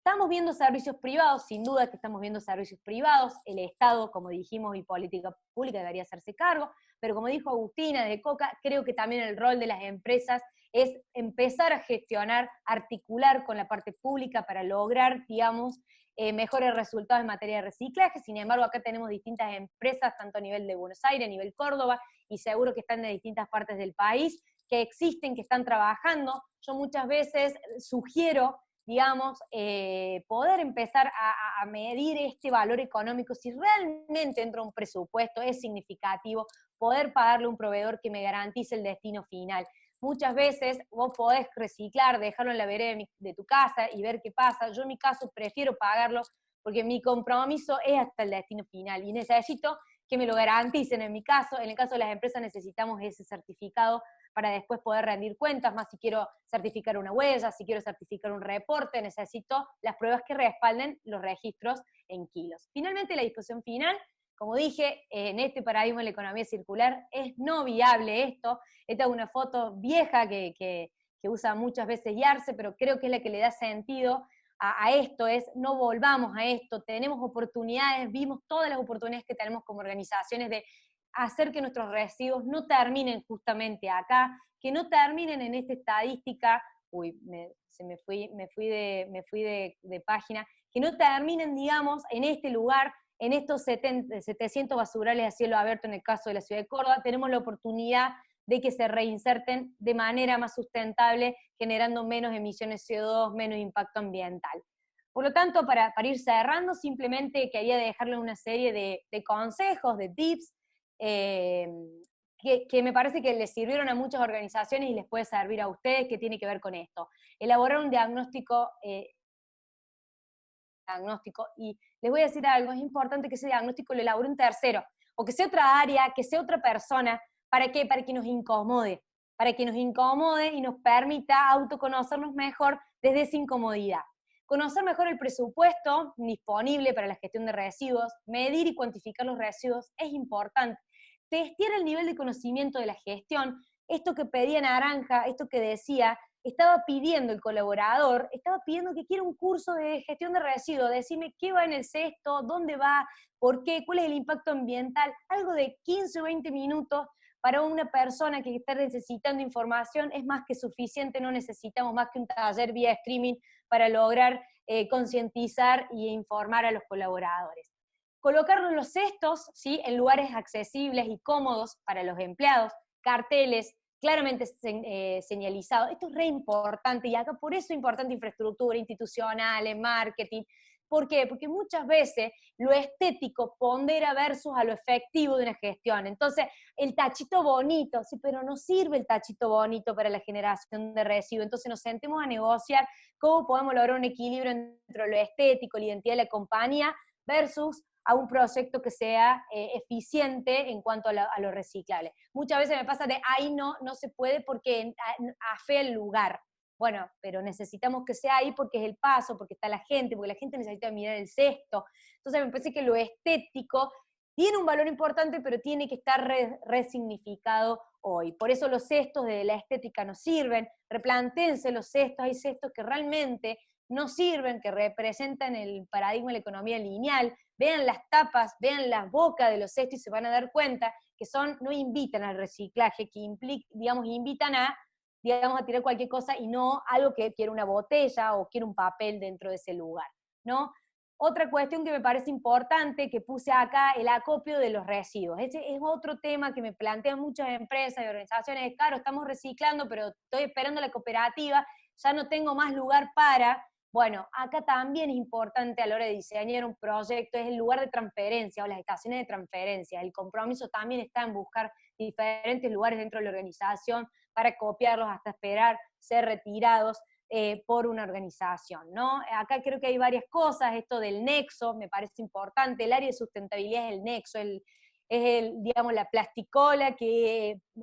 Estamos viendo servicios privados, sin duda que estamos viendo servicios privados, el Estado, como dijimos, y política pública debería hacerse cargo, pero como dijo Agustina de Coca, creo que también el rol de las empresas es empezar a gestionar, articular con la parte pública para lograr, digamos, mejores resultados en materia de reciclaje. Sin embargo, acá tenemos distintas empresas, tanto a nivel de Buenos Aires, a nivel Córdoba, y seguro que están de distintas partes del país, que existen, que están trabajando. Yo muchas veces sugiero, digamos, poder empezar a medir este valor económico, si realmente entra un presupuesto, es significativo, poder pagarle a un proveedor que me garantice el destino final. Muchas veces vos podés reciclar, dejarlo en la vereda de tu casa y ver qué pasa. Yo en mi caso prefiero pagarlo porque mi compromiso es hasta el destino final y necesito que me lo garanticen. En mi caso, en el caso de las empresas necesitamos ese certificado para después poder rendir cuentas, más si quiero certificar una huella, si quiero certificar un reporte, necesito las pruebas que respalden los registros en kilos. Finalmente, la disposición final, como dije, en este paradigma de la economía circular es no viable esto. Esta es una foto vieja que usa muchas veces IARSE, pero creo que es la que le da sentido a esto, es no volvamos a esto, tenemos oportunidades, vimos todas las oportunidades que tenemos como organizaciones de hacer que nuestros residuos no terminen justamente acá, que no terminen en esta estadística, me fui de página, que no terminen, digamos, en este lugar, en estos 700 basurales a cielo abierto en el caso de la ciudad de Córdoba. Tenemos la oportunidad de que se reinserten de manera más sustentable, generando menos emisiones CO2, menos impacto ambiental. Por lo tanto, para ir cerrando, simplemente quería dejarles una serie de consejos, de tips, que me parece que les sirvieron a muchas organizaciones y les puede servir a ustedes, que tiene que ver con esto. Elaborar un diagnóstico, y les voy a decir algo, es importante que ese diagnóstico lo elabore un tercero, o que sea otra área, que sea otra persona. ¿Para qué? Para que nos incomode y nos permita autoconocernos mejor desde esa incomodidad. Conocer mejor el presupuesto disponible para la gestión de residuos, medir y cuantificar los residuos es importante. Testear el nivel de conocimiento de la gestión, esto que pedía Naranja, esto que decía, estaba pidiendo el colaborador, estaba pidiendo que quiera un curso de gestión de residuos, decirme qué va en el cesto, dónde va, por qué, cuál es el impacto ambiental, algo de 15 o 20 minutos para una persona que está necesitando información es más que suficiente, no necesitamos más que un taller vía streaming para lograr concientizar e informar a los colaboradores. Colocarlo en los cestos, ¿sí?, en lugares accesibles y cómodos para los empleados, carteles claramente señalizados. Esto es re importante, y acá por eso es importante infraestructura institucional, marketing. ¿Por qué? Porque muchas veces lo estético pondera versus a lo efectivo de una gestión. Entonces, el tachito bonito, sí, pero no sirve el tachito bonito para la generación de residuos. Entonces nos sentemos a negociar cómo podemos lograr un equilibrio entre lo estético, la identidad de la compañía, versus a un proyecto que sea eficiente en cuanto a lo reciclable. Muchas veces me pasa de, ahí no se puede porque afea el lugar. Bueno, pero necesitamos que sea ahí porque es el paso, porque está la gente, porque la gente necesita mirar el cesto. Entonces me parece que lo estético tiene un valor importante, pero tiene que estar resignificado hoy. Por eso los cestos de la estética no sirven. Replantéense los cestos, hay cestos que realmente no sirven, que representan el paradigma de la economía lineal. Vean las tapas, vean las bocas de los cestos y se van a dar cuenta que no invitan al reciclaje, que invitan a tirar cualquier cosa y no algo que quiere una botella o quiere un papel dentro de ese lugar, ¿no? Otra cuestión que me parece importante, que puse acá, el acopio de los residuos. Ese es otro tema que me plantean muchas empresas y organizaciones. Claro, estamos reciclando, pero estoy esperando la cooperativa, ya no tengo más lugar para... Bueno, acá también es importante a la hora de diseñar un proyecto, es el lugar de transferencia o las estaciones de transferencia. El compromiso también está en buscar diferentes lugares dentro de la organización para copiarlos hasta esperar ser retirados por una organización, ¿no? Acá creo que hay varias cosas, esto del nexo me parece importante, el área de sustentabilidad es el nexo, digamos, la plasticola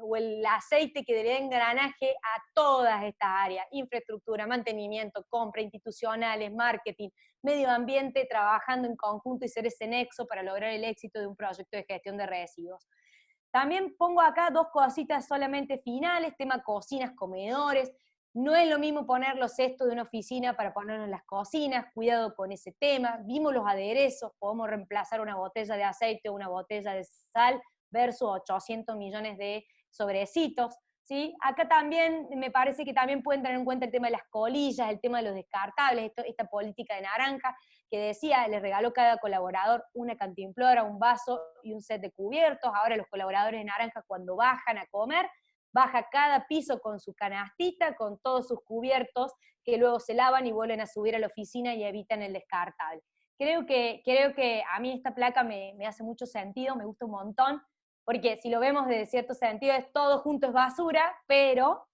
o el aceite que le da engranaje a todas estas áreas, infraestructura, mantenimiento, compra, institucionales, marketing, medio ambiente, trabajando en conjunto y ser ese nexo para lograr el éxito de un proyecto de gestión de residuos. También pongo acá dos cositas solamente finales, tema cocinas, comedores. No es lo mismo poner los cestos de una oficina para ponerlos en las cocinas, cuidado con ese tema. Vimos los aderezos, podemos reemplazar una botella de aceite o una botella de sal versus 800 millones de sobrecitos, ¿sí? Acá también me parece que también pueden tener en cuenta el tema de las colillas, el tema de los descartables, esta política de naranja, que decía, le regaló cada colaborador una cantimplora, un vaso y un set de cubiertos. Ahora los colaboradores de naranja cuando bajan a comer, baja cada piso con su canastita, con todos sus cubiertos, que luego se lavan y vuelven a subir a la oficina y evitan el descartable. Creo que a mí esta placa me hace mucho sentido, me gusta un montón, porque si lo vemos desde cierto sentido, es todo junto es basura, pero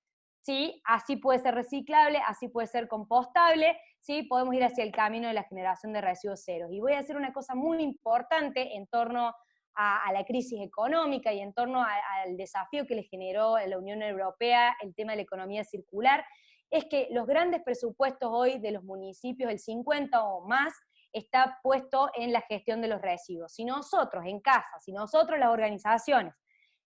¿sí? Así puede ser reciclable, así puede ser compostable, ¿sí? Podemos ir hacia el camino de la generación de residuos ceros. Y voy a hacer una cosa muy importante en torno a la crisis económica y en torno al desafío que le generó a la Unión Europea el tema de la economía circular, es que los grandes presupuestos hoy de los municipios, el 50 o más, está puesto en la gestión de los residuos. Si nosotros en casa, si nosotros las organizaciones,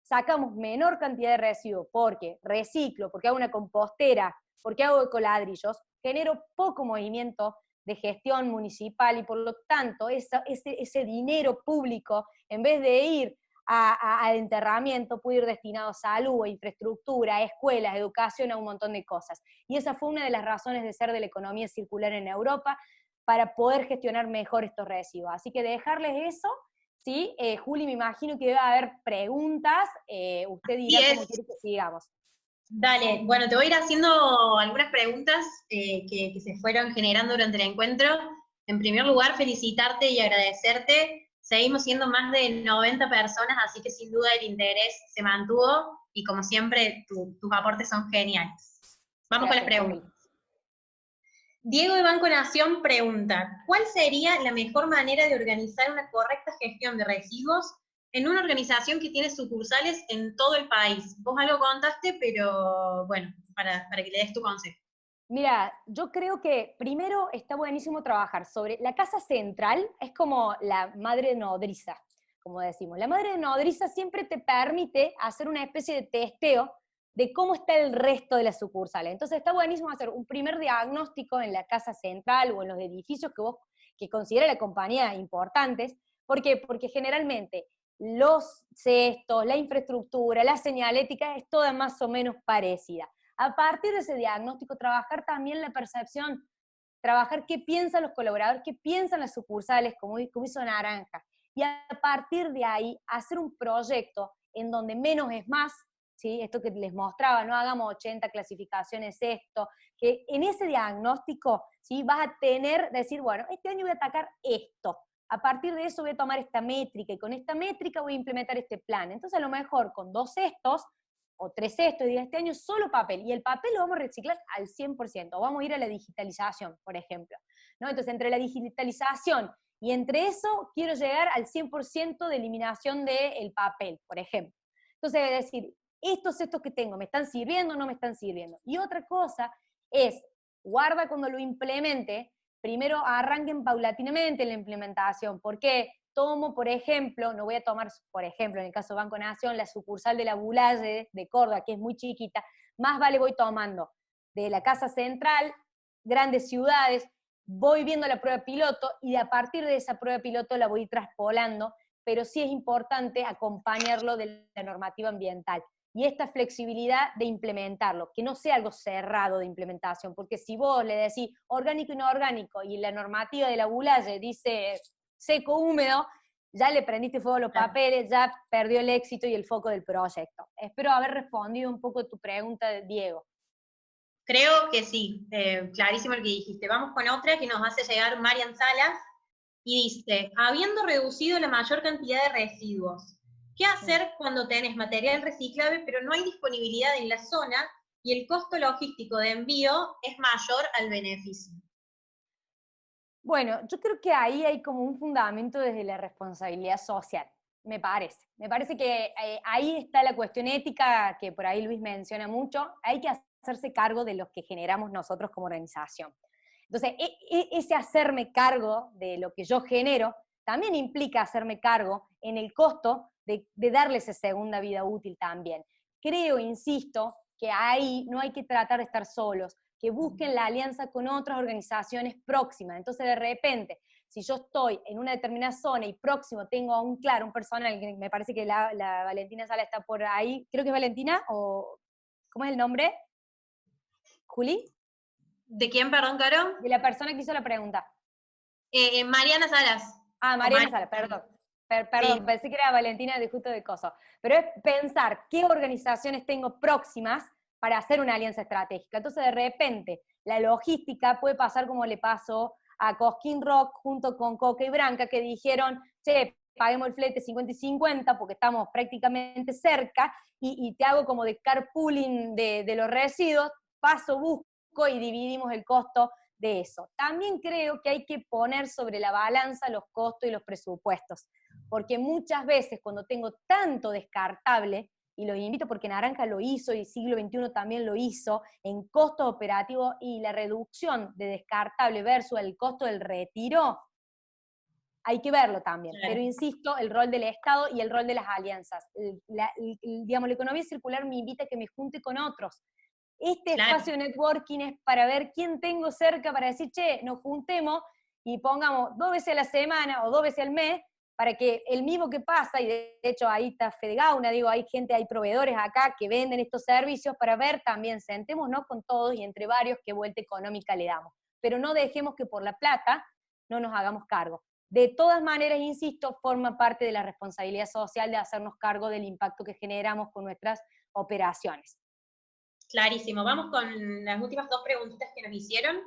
sacamos menor cantidad de residuos porque reciclo, porque hago una compostera, porque hago ecoladrillos, genero poco movimiento de gestión municipal y por lo tanto ese dinero público, en vez de ir al enterramiento, puede ir destinado a salud, a infraestructura, a escuelas, educación, a un montón de cosas. Y esa fue una de las razones de ser de la economía circular en Europa, para poder gestionar mejor estos residuos. Así que dejarles eso, ¿sí? Juli, me imagino que debe haber preguntas, usted dirá cómo quiere que sigamos. Dale, bueno, te voy a ir haciendo algunas preguntas que se fueron generando durante el encuentro. En primer lugar, felicitarte y agradecerte. Seguimos siendo más de 90 personas, así que sin duda el interés se mantuvo y como siempre tus aportes son geniales. Vamos con las preguntas. Diego de Banco Nación pregunta, ¿cuál sería la mejor manera de organizar una correcta gestión de residuos en una organización que tiene sucursales en todo el país? Vos algo contaste, pero bueno, para que le des tu consejo. Mira, yo creo que primero está buenísimo trabajar sobre la casa central, es como la madre nodriza, como decimos. La madre nodriza siempre te permite hacer una especie de testeo de cómo está el resto de las sucursales. Entonces está buenísimo hacer un primer diagnóstico en la casa central o en los edificios que considera la compañía importantes. ¿Por qué? Porque generalmente los cestos, la infraestructura, la señalética es toda más o menos parecida. A partir de ese diagnóstico, trabajar también la percepción, trabajar qué piensan los colaboradores, qué piensan las sucursales, como hizo Naranja. Y a partir de ahí, hacer un proyecto en donde menos es más, ¿sí? Esto que les mostraba, no hagamos 80 clasificaciones esto, que en ese diagnóstico, ¿sí? Vas a decir, bueno, este año voy a atacar esto, a partir de eso voy a tomar esta métrica, y con esta métrica voy a implementar este plan. Entonces a lo mejor con 2 cestos, o 3 cestos, y este año solo papel, y el papel lo vamos a reciclar al 100%, o vamos a ir a la digitalización, por ejemplo, ¿no? Entonces entre la digitalización Y entre eso quiero llegar al 100% de eliminación del papel, por ejemplo. Entonces, es decir, estos que tengo, ¿me están sirviendo o no me están sirviendo? Y otra cosa es, guarda cuando lo implemente, primero arranquen paulatinamente la implementación. ¿Por qué? Tomo, por ejemplo, no voy a tomar, por ejemplo, en el caso de Banco Nación, la sucursal de la Bulaye de Córdoba, que es muy chiquita, más vale voy tomando de la Casa Central, grandes ciudades, voy viendo la prueba piloto y a partir de esa prueba piloto la voy traspolando, pero sí es importante acompañarlo de la normativa ambiental. Y esta flexibilidad de implementarlo, que no sea algo cerrado de implementación, porque si vos le decís orgánico y no orgánico, y la normativa de la Bulaye dice seco, húmedo, ya le prendiste fuego a los papeles, ya perdió el éxito y el foco del proyecto. Espero haber respondido un poco a tu pregunta, Diego. Creo que sí, clarísimo lo que dijiste. Vamos con otra que nos hace llegar Marian Salas, y dice, habiendo reducido la mayor cantidad de residuos, ¿qué hacer cuando tenés material reciclable pero no hay disponibilidad en la zona y el costo logístico de envío es mayor al beneficio? Bueno, yo creo que ahí hay como un fundamento desde la responsabilidad social, me parece. Me parece que ahí está la cuestión ética que por ahí Luis menciona mucho. Hay que hacerse cargo de los que generamos nosotros como organización. Entonces, ese hacerme cargo de lo que yo genero también implica hacerme cargo en el costo de darle esa segunda vida útil también. Creo, insisto, que ahí no hay que tratar de estar solos, que busquen la alianza con otras organizaciones próximas. Entonces, de repente, si yo estoy en una determinada zona y próximo tengo a un personal, que me parece que la Valentina Sala está por ahí, creo que es Valentina, o ¿cómo es el nombre? ¿Juli? ¿De quién, perdón, Caro? De la persona que hizo la pregunta. Mariana Salas. Ah, Mariana Salas, perdón. Perdón, sí. Pensé que era Valentina de justo de coso. Pero es pensar qué organizaciones tengo próximas para hacer una alianza estratégica. Entonces, de repente, la logística puede pasar como le pasó a Cosquín Rock junto con Coca y Branca, que dijeron, che, paguemos el flete 50 y 50 porque estamos prácticamente cerca, y te hago como de carpooling de los residuos, paso, busco y dividimos el costo de eso. También creo que hay que poner sobre la balanza los costos y los presupuestos, porque muchas veces cuando tengo tanto descartable, y los invito porque Naranja lo hizo y Siglo XXI también lo hizo, en costos operativos y la reducción de descartable versus el costo del retiro, hay que verlo también. Sí. Pero insisto, el rol del Estado y el rol de las alianzas. Digamos, la economía circular me invita a que me junte con otros. Este espacio de networking es para ver quién tengo cerca para decir, che, nos juntemos y pongamos 2 veces a la semana o 2 veces al mes, para que el mismo que pasa, y de hecho ahí está Fedegauna, digo, hay gente, hay proveedores acá que venden estos servicios, para ver también, sentémonos con todos y entre varios qué vuelta económica le damos. Pero no dejemos que por la plata no nos hagamos cargo. De todas maneras, insisto, forma parte de la responsabilidad social de hacernos cargo del impacto que generamos con nuestras operaciones. Clarísimo. Vamos con las últimas 2 preguntitas que nos hicieron.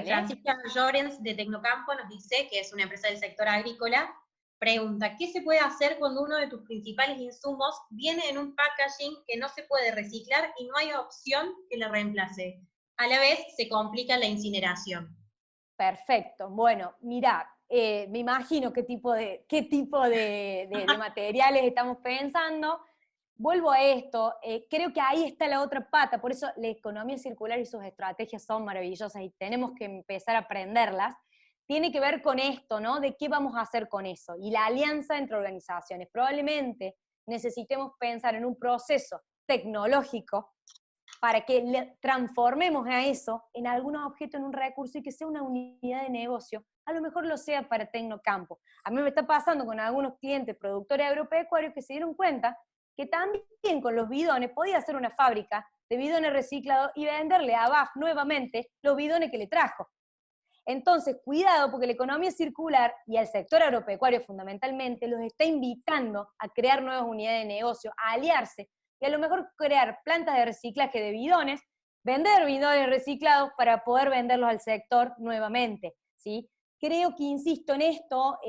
Francisca Llorens de Tecnocampo nos dice, que es una empresa del sector agrícola, pregunta, ¿qué se puede hacer cuando uno de tus principales insumos viene en un packaging que no se puede reciclar y no hay opción que lo reemplace? A la vez se complica la incineración. Perfecto. Bueno, mirá, me imagino qué tipo de materiales estamos pensando. Vuelvo a esto, creo que ahí está la otra pata, por eso la economía circular y sus estrategias son maravillosas y tenemos que empezar a aprenderlas. Tiene que ver con esto, ¿no? De qué vamos a hacer con eso, y la alianza entre organizaciones. Probablemente necesitemos pensar en un proceso tecnológico para que transformemos a eso en algunos objetos, en un recurso, y que sea una unidad de negocio. A lo mejor lo sea para Tecnocampo. A mí me está pasando con algunos clientes productores agropecuarios que se dieron cuenta que también con los bidones podía hacer una fábrica de bidones reciclados y venderle a BAF nuevamente los bidones que le trajo. Entonces, cuidado, porque la economía circular y el sector agropecuario fundamentalmente los está invitando a crear nuevas unidades de negocio, a aliarse, y a lo mejor crear plantas de reciclaje de bidones, vender bidones reciclados para poder venderlos al sector nuevamente, ¿sí? Creo que, insisto en esto,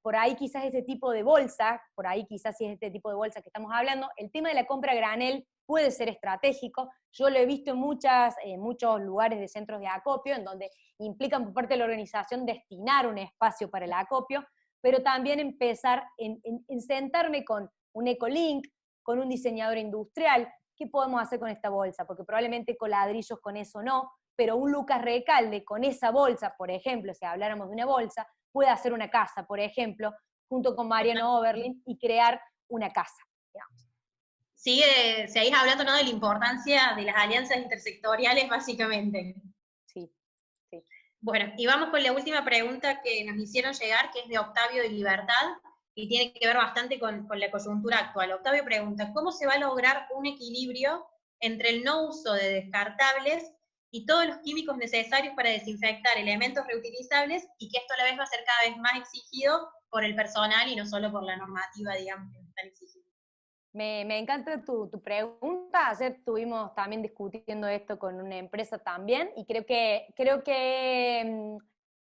por ahí quizás ese tipo de bolsa, por ahí quizás si es este tipo de bolsa que estamos hablando, el tema de la compra a granel puede ser estratégico. Yo lo he visto en muchos lugares de centros de acopio, en donde implican por parte de la organización destinar un espacio para el acopio, pero también empezar en sentarme con un ecolink, con un diseñador industrial. ¿Qué podemos hacer con esta bolsa? Porque probablemente con ladrillos con eso no, pero un Lucas Recalde con esa bolsa, por ejemplo, si habláramos de una bolsa, puede hacer una casa, por ejemplo, junto con Mariano Oberlin, y crear una casa, digamos. Seguís hablando, ¿no?, de la importancia de las alianzas intersectoriales, básicamente. Sí, sí. Bueno, y vamos con la última pregunta que nos hicieron llegar, que es de Octavio de Libertad, y tiene que ver bastante con la coyuntura actual. Octavio pregunta, ¿cómo se va a lograr un equilibrio entre el no uso de descartables y todos los químicos necesarios para desinfectar elementos reutilizables, y que esto a la vez va a ser cada vez más exigido por el personal y no solo por la normativa, digamos, que nos están exigiendo? Me encanta tu pregunta. Ayer estuvimos también discutiendo esto con una empresa también, y creo que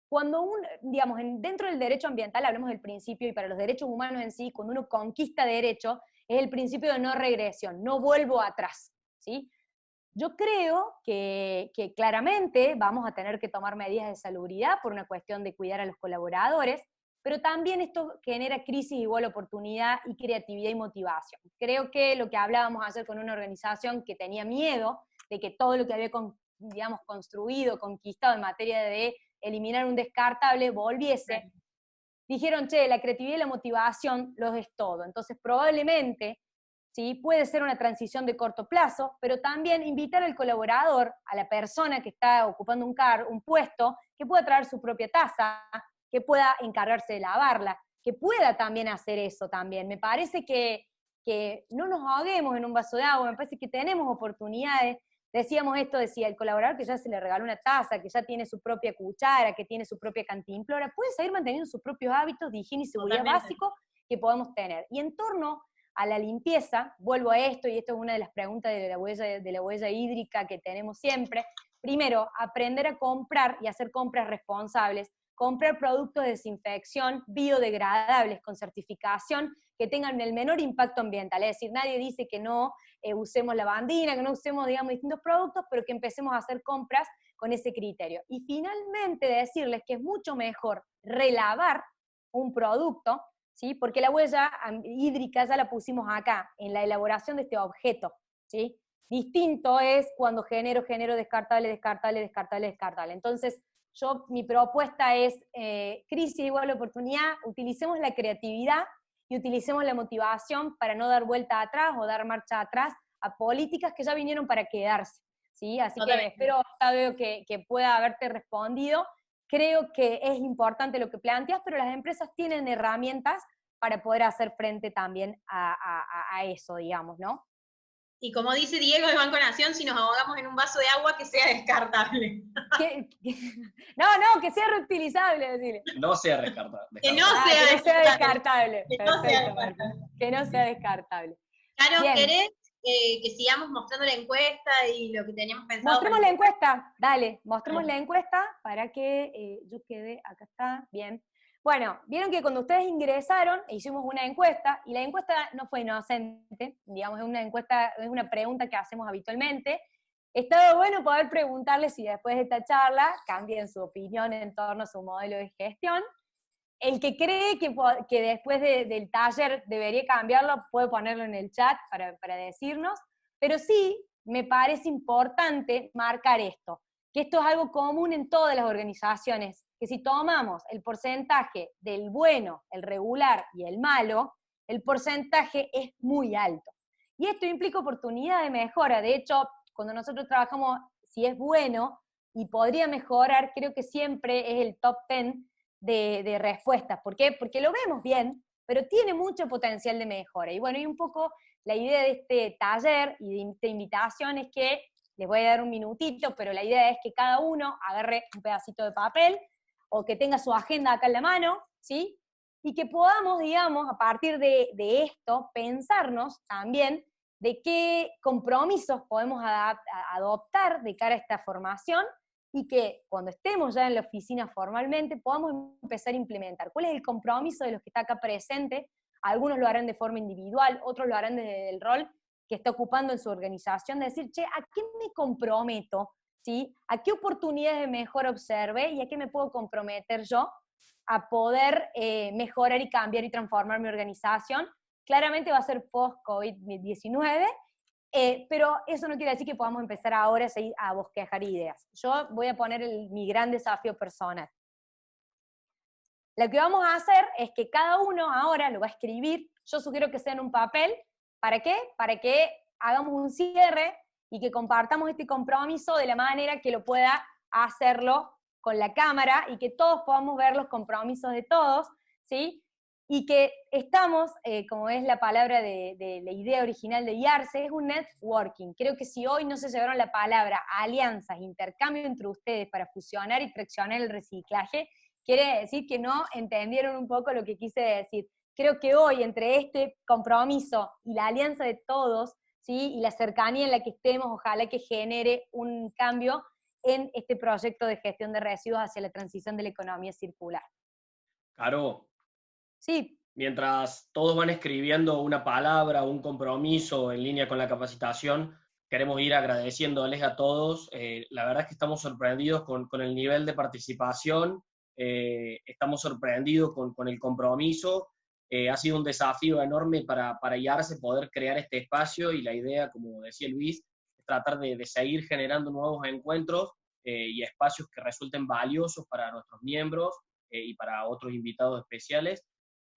cuando digamos, dentro del derecho ambiental, hablemos del principio, y para los derechos humanos en sí, cuando uno conquista derecho, es el principio de no regresión, no vuelvo atrás, ¿sí? Yo creo que claramente vamos a tener que tomar medidas de salubridad por una cuestión de cuidar a los colaboradores, pero también esto genera crisis, igual oportunidad y creatividad y motivación. Creo que lo que hablábamos ayer con una organización que tenía miedo de que todo lo que había, digamos, construido, conquistado en materia de eliminar un descartable volviese, dijeron, che, la creatividad y la motivación los es todo. Entonces probablemente, ¿sí?, puede ser una transición de corto plazo, pero también invitar al colaborador, a la persona que está ocupando un puesto, que pueda traer su propia taza, que pueda encargarse de lavarla, que pueda también hacer eso también. Me parece que no nos ahoguemos en un vaso de agua, me parece que tenemos oportunidades. Decíamos esto, decía el colaborador que ya se le regaló una taza, que ya tiene su propia cuchara, que tiene su propia cantimplora, puede seguir manteniendo sus propios hábitos de higiene y seguridad básicos que podemos tener. Y en torno a la limpieza, vuelvo a esto, y esto es una de las preguntas de la huella hídrica que tenemos siempre. Primero, aprender a comprar y hacer compras responsables, comprar productos de desinfección biodegradables con certificación que tengan el menor impacto ambiental. Es decir, nadie dice que no usemos lavandina, que no usemos, digamos, distintos productos, pero que empecemos a hacer compras con ese criterio. Y finalmente decirles que es mucho mejor relavar un producto, ¿sí?, porque la huella hídrica ya la pusimos acá, en la elaboración de este objeto, ¿sí? Distinto es cuando genero descartable. Entonces, mi propuesta es crisis igual oportunidad, utilicemos la creatividad y utilicemos la motivación para no dar vuelta atrás o dar marcha atrás a políticas que ya vinieron para quedarse, ¿sí? Así que espero, Octavio, que pueda haberte respondido. Creo que es importante lo que planteas, pero las empresas tienen herramientas para poder hacer frente también a eso, digamos, ¿no? Y como dice Diego de Banco Nación, si nos ahogamos en un vaso de agua, que sea descartable. No, que sea reutilizable, decirle. No sea descartable. Que no sea descartable. Que no sea descartable. Que no sea descartable. Caro, Bien. ¿querés que sigamos mostrando la encuesta y lo que teníamos pensado? Mostremos la encuesta, dale, mostremos la encuesta para que yo quede, acá está, bien. Bueno, vieron que cuando ustedes ingresaron, hicimos una encuesta, y la encuesta no fue inocente, digamos, es una encuesta, es una pregunta que hacemos habitualmente. Está bueno poder preguntarles si después de esta charla cambian su opinión en torno a su modelo de gestión. El que cree que después del taller debería cambiarlo, puede ponerlo en el chat para decirnos, pero sí me parece importante marcar esto, que esto es algo común en todas las organizaciones, que si tomamos el porcentaje del bueno, el regular y el malo, el porcentaje es muy alto. Y esto implica oportunidad de mejora. De hecho, cuando nosotros trabajamos si es bueno y podría mejorar, creo que siempre es el top 10 de respuestas. ¿Por qué? Porque lo vemos bien, pero tiene mucho potencial de mejora. Y bueno, y un poco la idea de este taller y de esta invitación es que, les voy a dar un minutito, pero la idea es que cada uno agarre un pedacito de papel, o que tenga su agenda acá en la mano, ¿sí? Y que podamos, digamos, a partir de esto, pensarnos también de qué compromisos podemos adoptar de cara a esta formación, y que cuando estemos ya en la oficina formalmente podamos empezar a implementar. ¿Cuál es el compromiso de los que está acá presente? Algunos lo harán de forma individual, otros lo harán desde el rol que está ocupando en su organización, de decir, che, ¿a qué me comprometo? ¿Sí? ¿A qué oportunidades de mejora observé y a qué me puedo comprometer yo a poder mejorar y cambiar y transformar mi organización? Claramente va a ser post-COVID-19, pero eso no quiere decir que podamos empezar ahora a bosquejar ideas. Yo voy a poner mi gran desafío personal. Lo que vamos a hacer es que cada uno ahora lo va a escribir, yo sugiero que sea en un papel. ¿Para qué? Para que hagamos un cierre y que compartamos este compromiso de la manera que lo pueda hacerlo con la cámara y que todos podamos ver los compromisos de todos, ¿sí? Y que estamos, como es la palabra de la idea original de IARSE, es un networking. Creo que si hoy no se llevaron la palabra alianzas, intercambio entre ustedes para fusionar y traccionar el reciclaje, quiere decir que no entendieron un poco lo que quise decir. Creo que hoy, entre este compromiso y la alianza de todos, ¿sí? Y la cercanía en la que estemos, ojalá que genere un cambio en este proyecto de gestión de residuos hacia la transición de la economía circular. Caro, sí. Mientras todos van escribiendo una palabra, un compromiso en línea con la capacitación, queremos ir agradeciéndoles a todos. La verdad es que estamos sorprendidos con el nivel de participación, estamos sorprendidos con el compromiso. Ha sido un desafío enorme para IARSE poder crear este espacio, y la idea, como decía Luis, es tratar de seguir generando nuevos encuentros y espacios que resulten valiosos para nuestros miembros y para otros invitados especiales.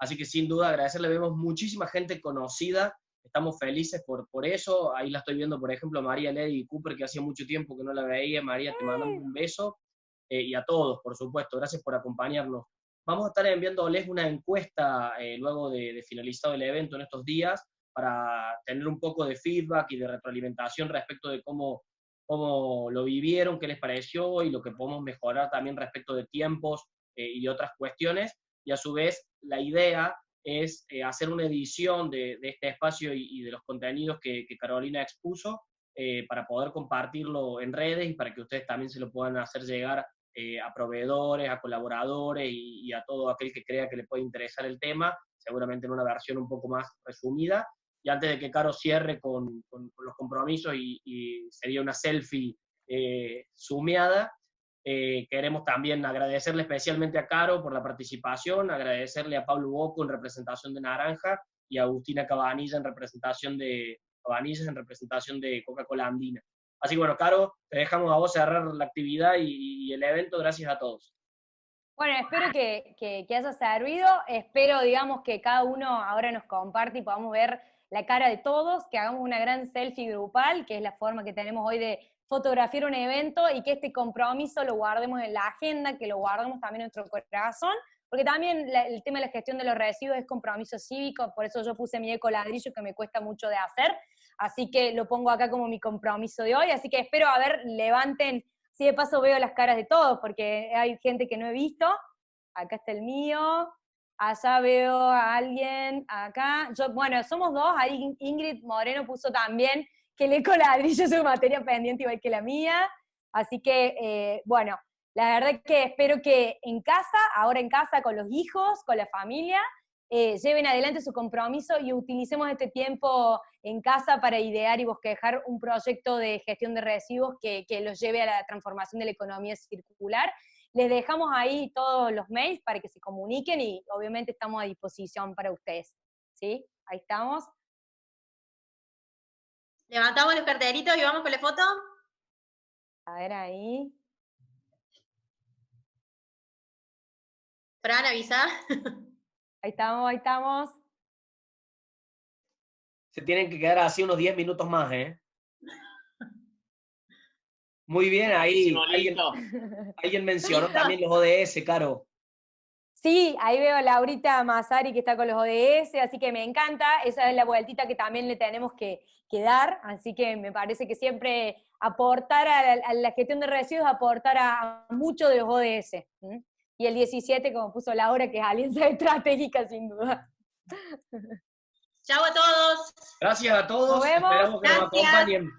Así que sin duda agradecerle, vemos muchísima gente conocida, estamos felices por eso. Ahí la estoy viendo, por ejemplo, a María Lady Cooper, que hacía mucho tiempo que no la veía. María, te mandamos un beso, y a todos, por supuesto, gracias por acompañarnos. Vamos a estar enviándoles una encuesta luego de finalizado el evento en estos días, para tener un poco de feedback y de retroalimentación respecto de cómo lo vivieron, qué les pareció y lo que podemos mejorar también respecto de tiempos y otras cuestiones. Y a su vez, la idea es hacer una edición de este espacio y de los contenidos que Carolina expuso, para poder compartirlo en redes y para que ustedes también se lo puedan hacer llegar a proveedores, a colaboradores y a todo aquel que crea que le puede interesar el tema, seguramente en una versión un poco más resumida. Y antes de que Caro cierre con los compromisos y sería una selfie sumeada, queremos también agradecerle especialmente a Caro por la participación, agradecerle a Pablo Bocco en representación de Naranja y a Agustina Cabanillas en representación de Coca-Cola Andina. Así que bueno, Caro, te dejamos a vos cerrar la actividad y el evento. Gracias a todos. Bueno, espero que haya servido, espero, digamos, que cada uno ahora nos comparte y podamos ver la cara de todos, que hagamos una gran selfie grupal, que es la forma que tenemos hoy de fotografiar un evento, y que este compromiso lo guardemos en la agenda, que lo guardemos también en nuestro corazón, porque también el tema de la gestión de los residuos es compromiso cívico, por eso yo puse mi ecoladrillo, que me cuesta mucho de hacer, así que lo pongo acá como mi compromiso de hoy, así que espero, a ver, levanten, si de paso veo las caras de todos, porque hay gente que no he visto. Acá está el mío, allá veo a alguien, acá, bueno, somos dos, ahí Ingrid Moreno puso también que el ecoladrillo es una materia pendiente igual que la mía, así que, bueno, la verdad que espero que ahora en casa, con los hijos, con la familia, lleven adelante su compromiso y utilicemos este tiempo en casa para idear y bosquejar un proyecto de gestión de residuos que los lleve a la transformación de la economía circular. Les dejamos ahí todos los mails para que se comuniquen y obviamente estamos a disposición para ustedes. ¿Sí? Ahí estamos. Levantamos los carteritos y vamos con la foto. A ver ahí. Fran, avisa. Ahí estamos, ahí estamos. Se tienen que quedar así unos 10 minutos más, ¿eh? Muy bien, ahí alguien mencionó también los ODS, Caro. Sí, ahí veo a Laurita Massari que está con los ODS, así que me encanta, esa es la vueltita que también le tenemos que dar, así que me parece que siempre aportar a la gestión de residuos, aportar a mucho de los ODS. Y el 17, como puso Laura, que es alianza estratégica sin duda. Chau a todos. Gracias a todos, Nos vemos. esperamos que nos acompañen.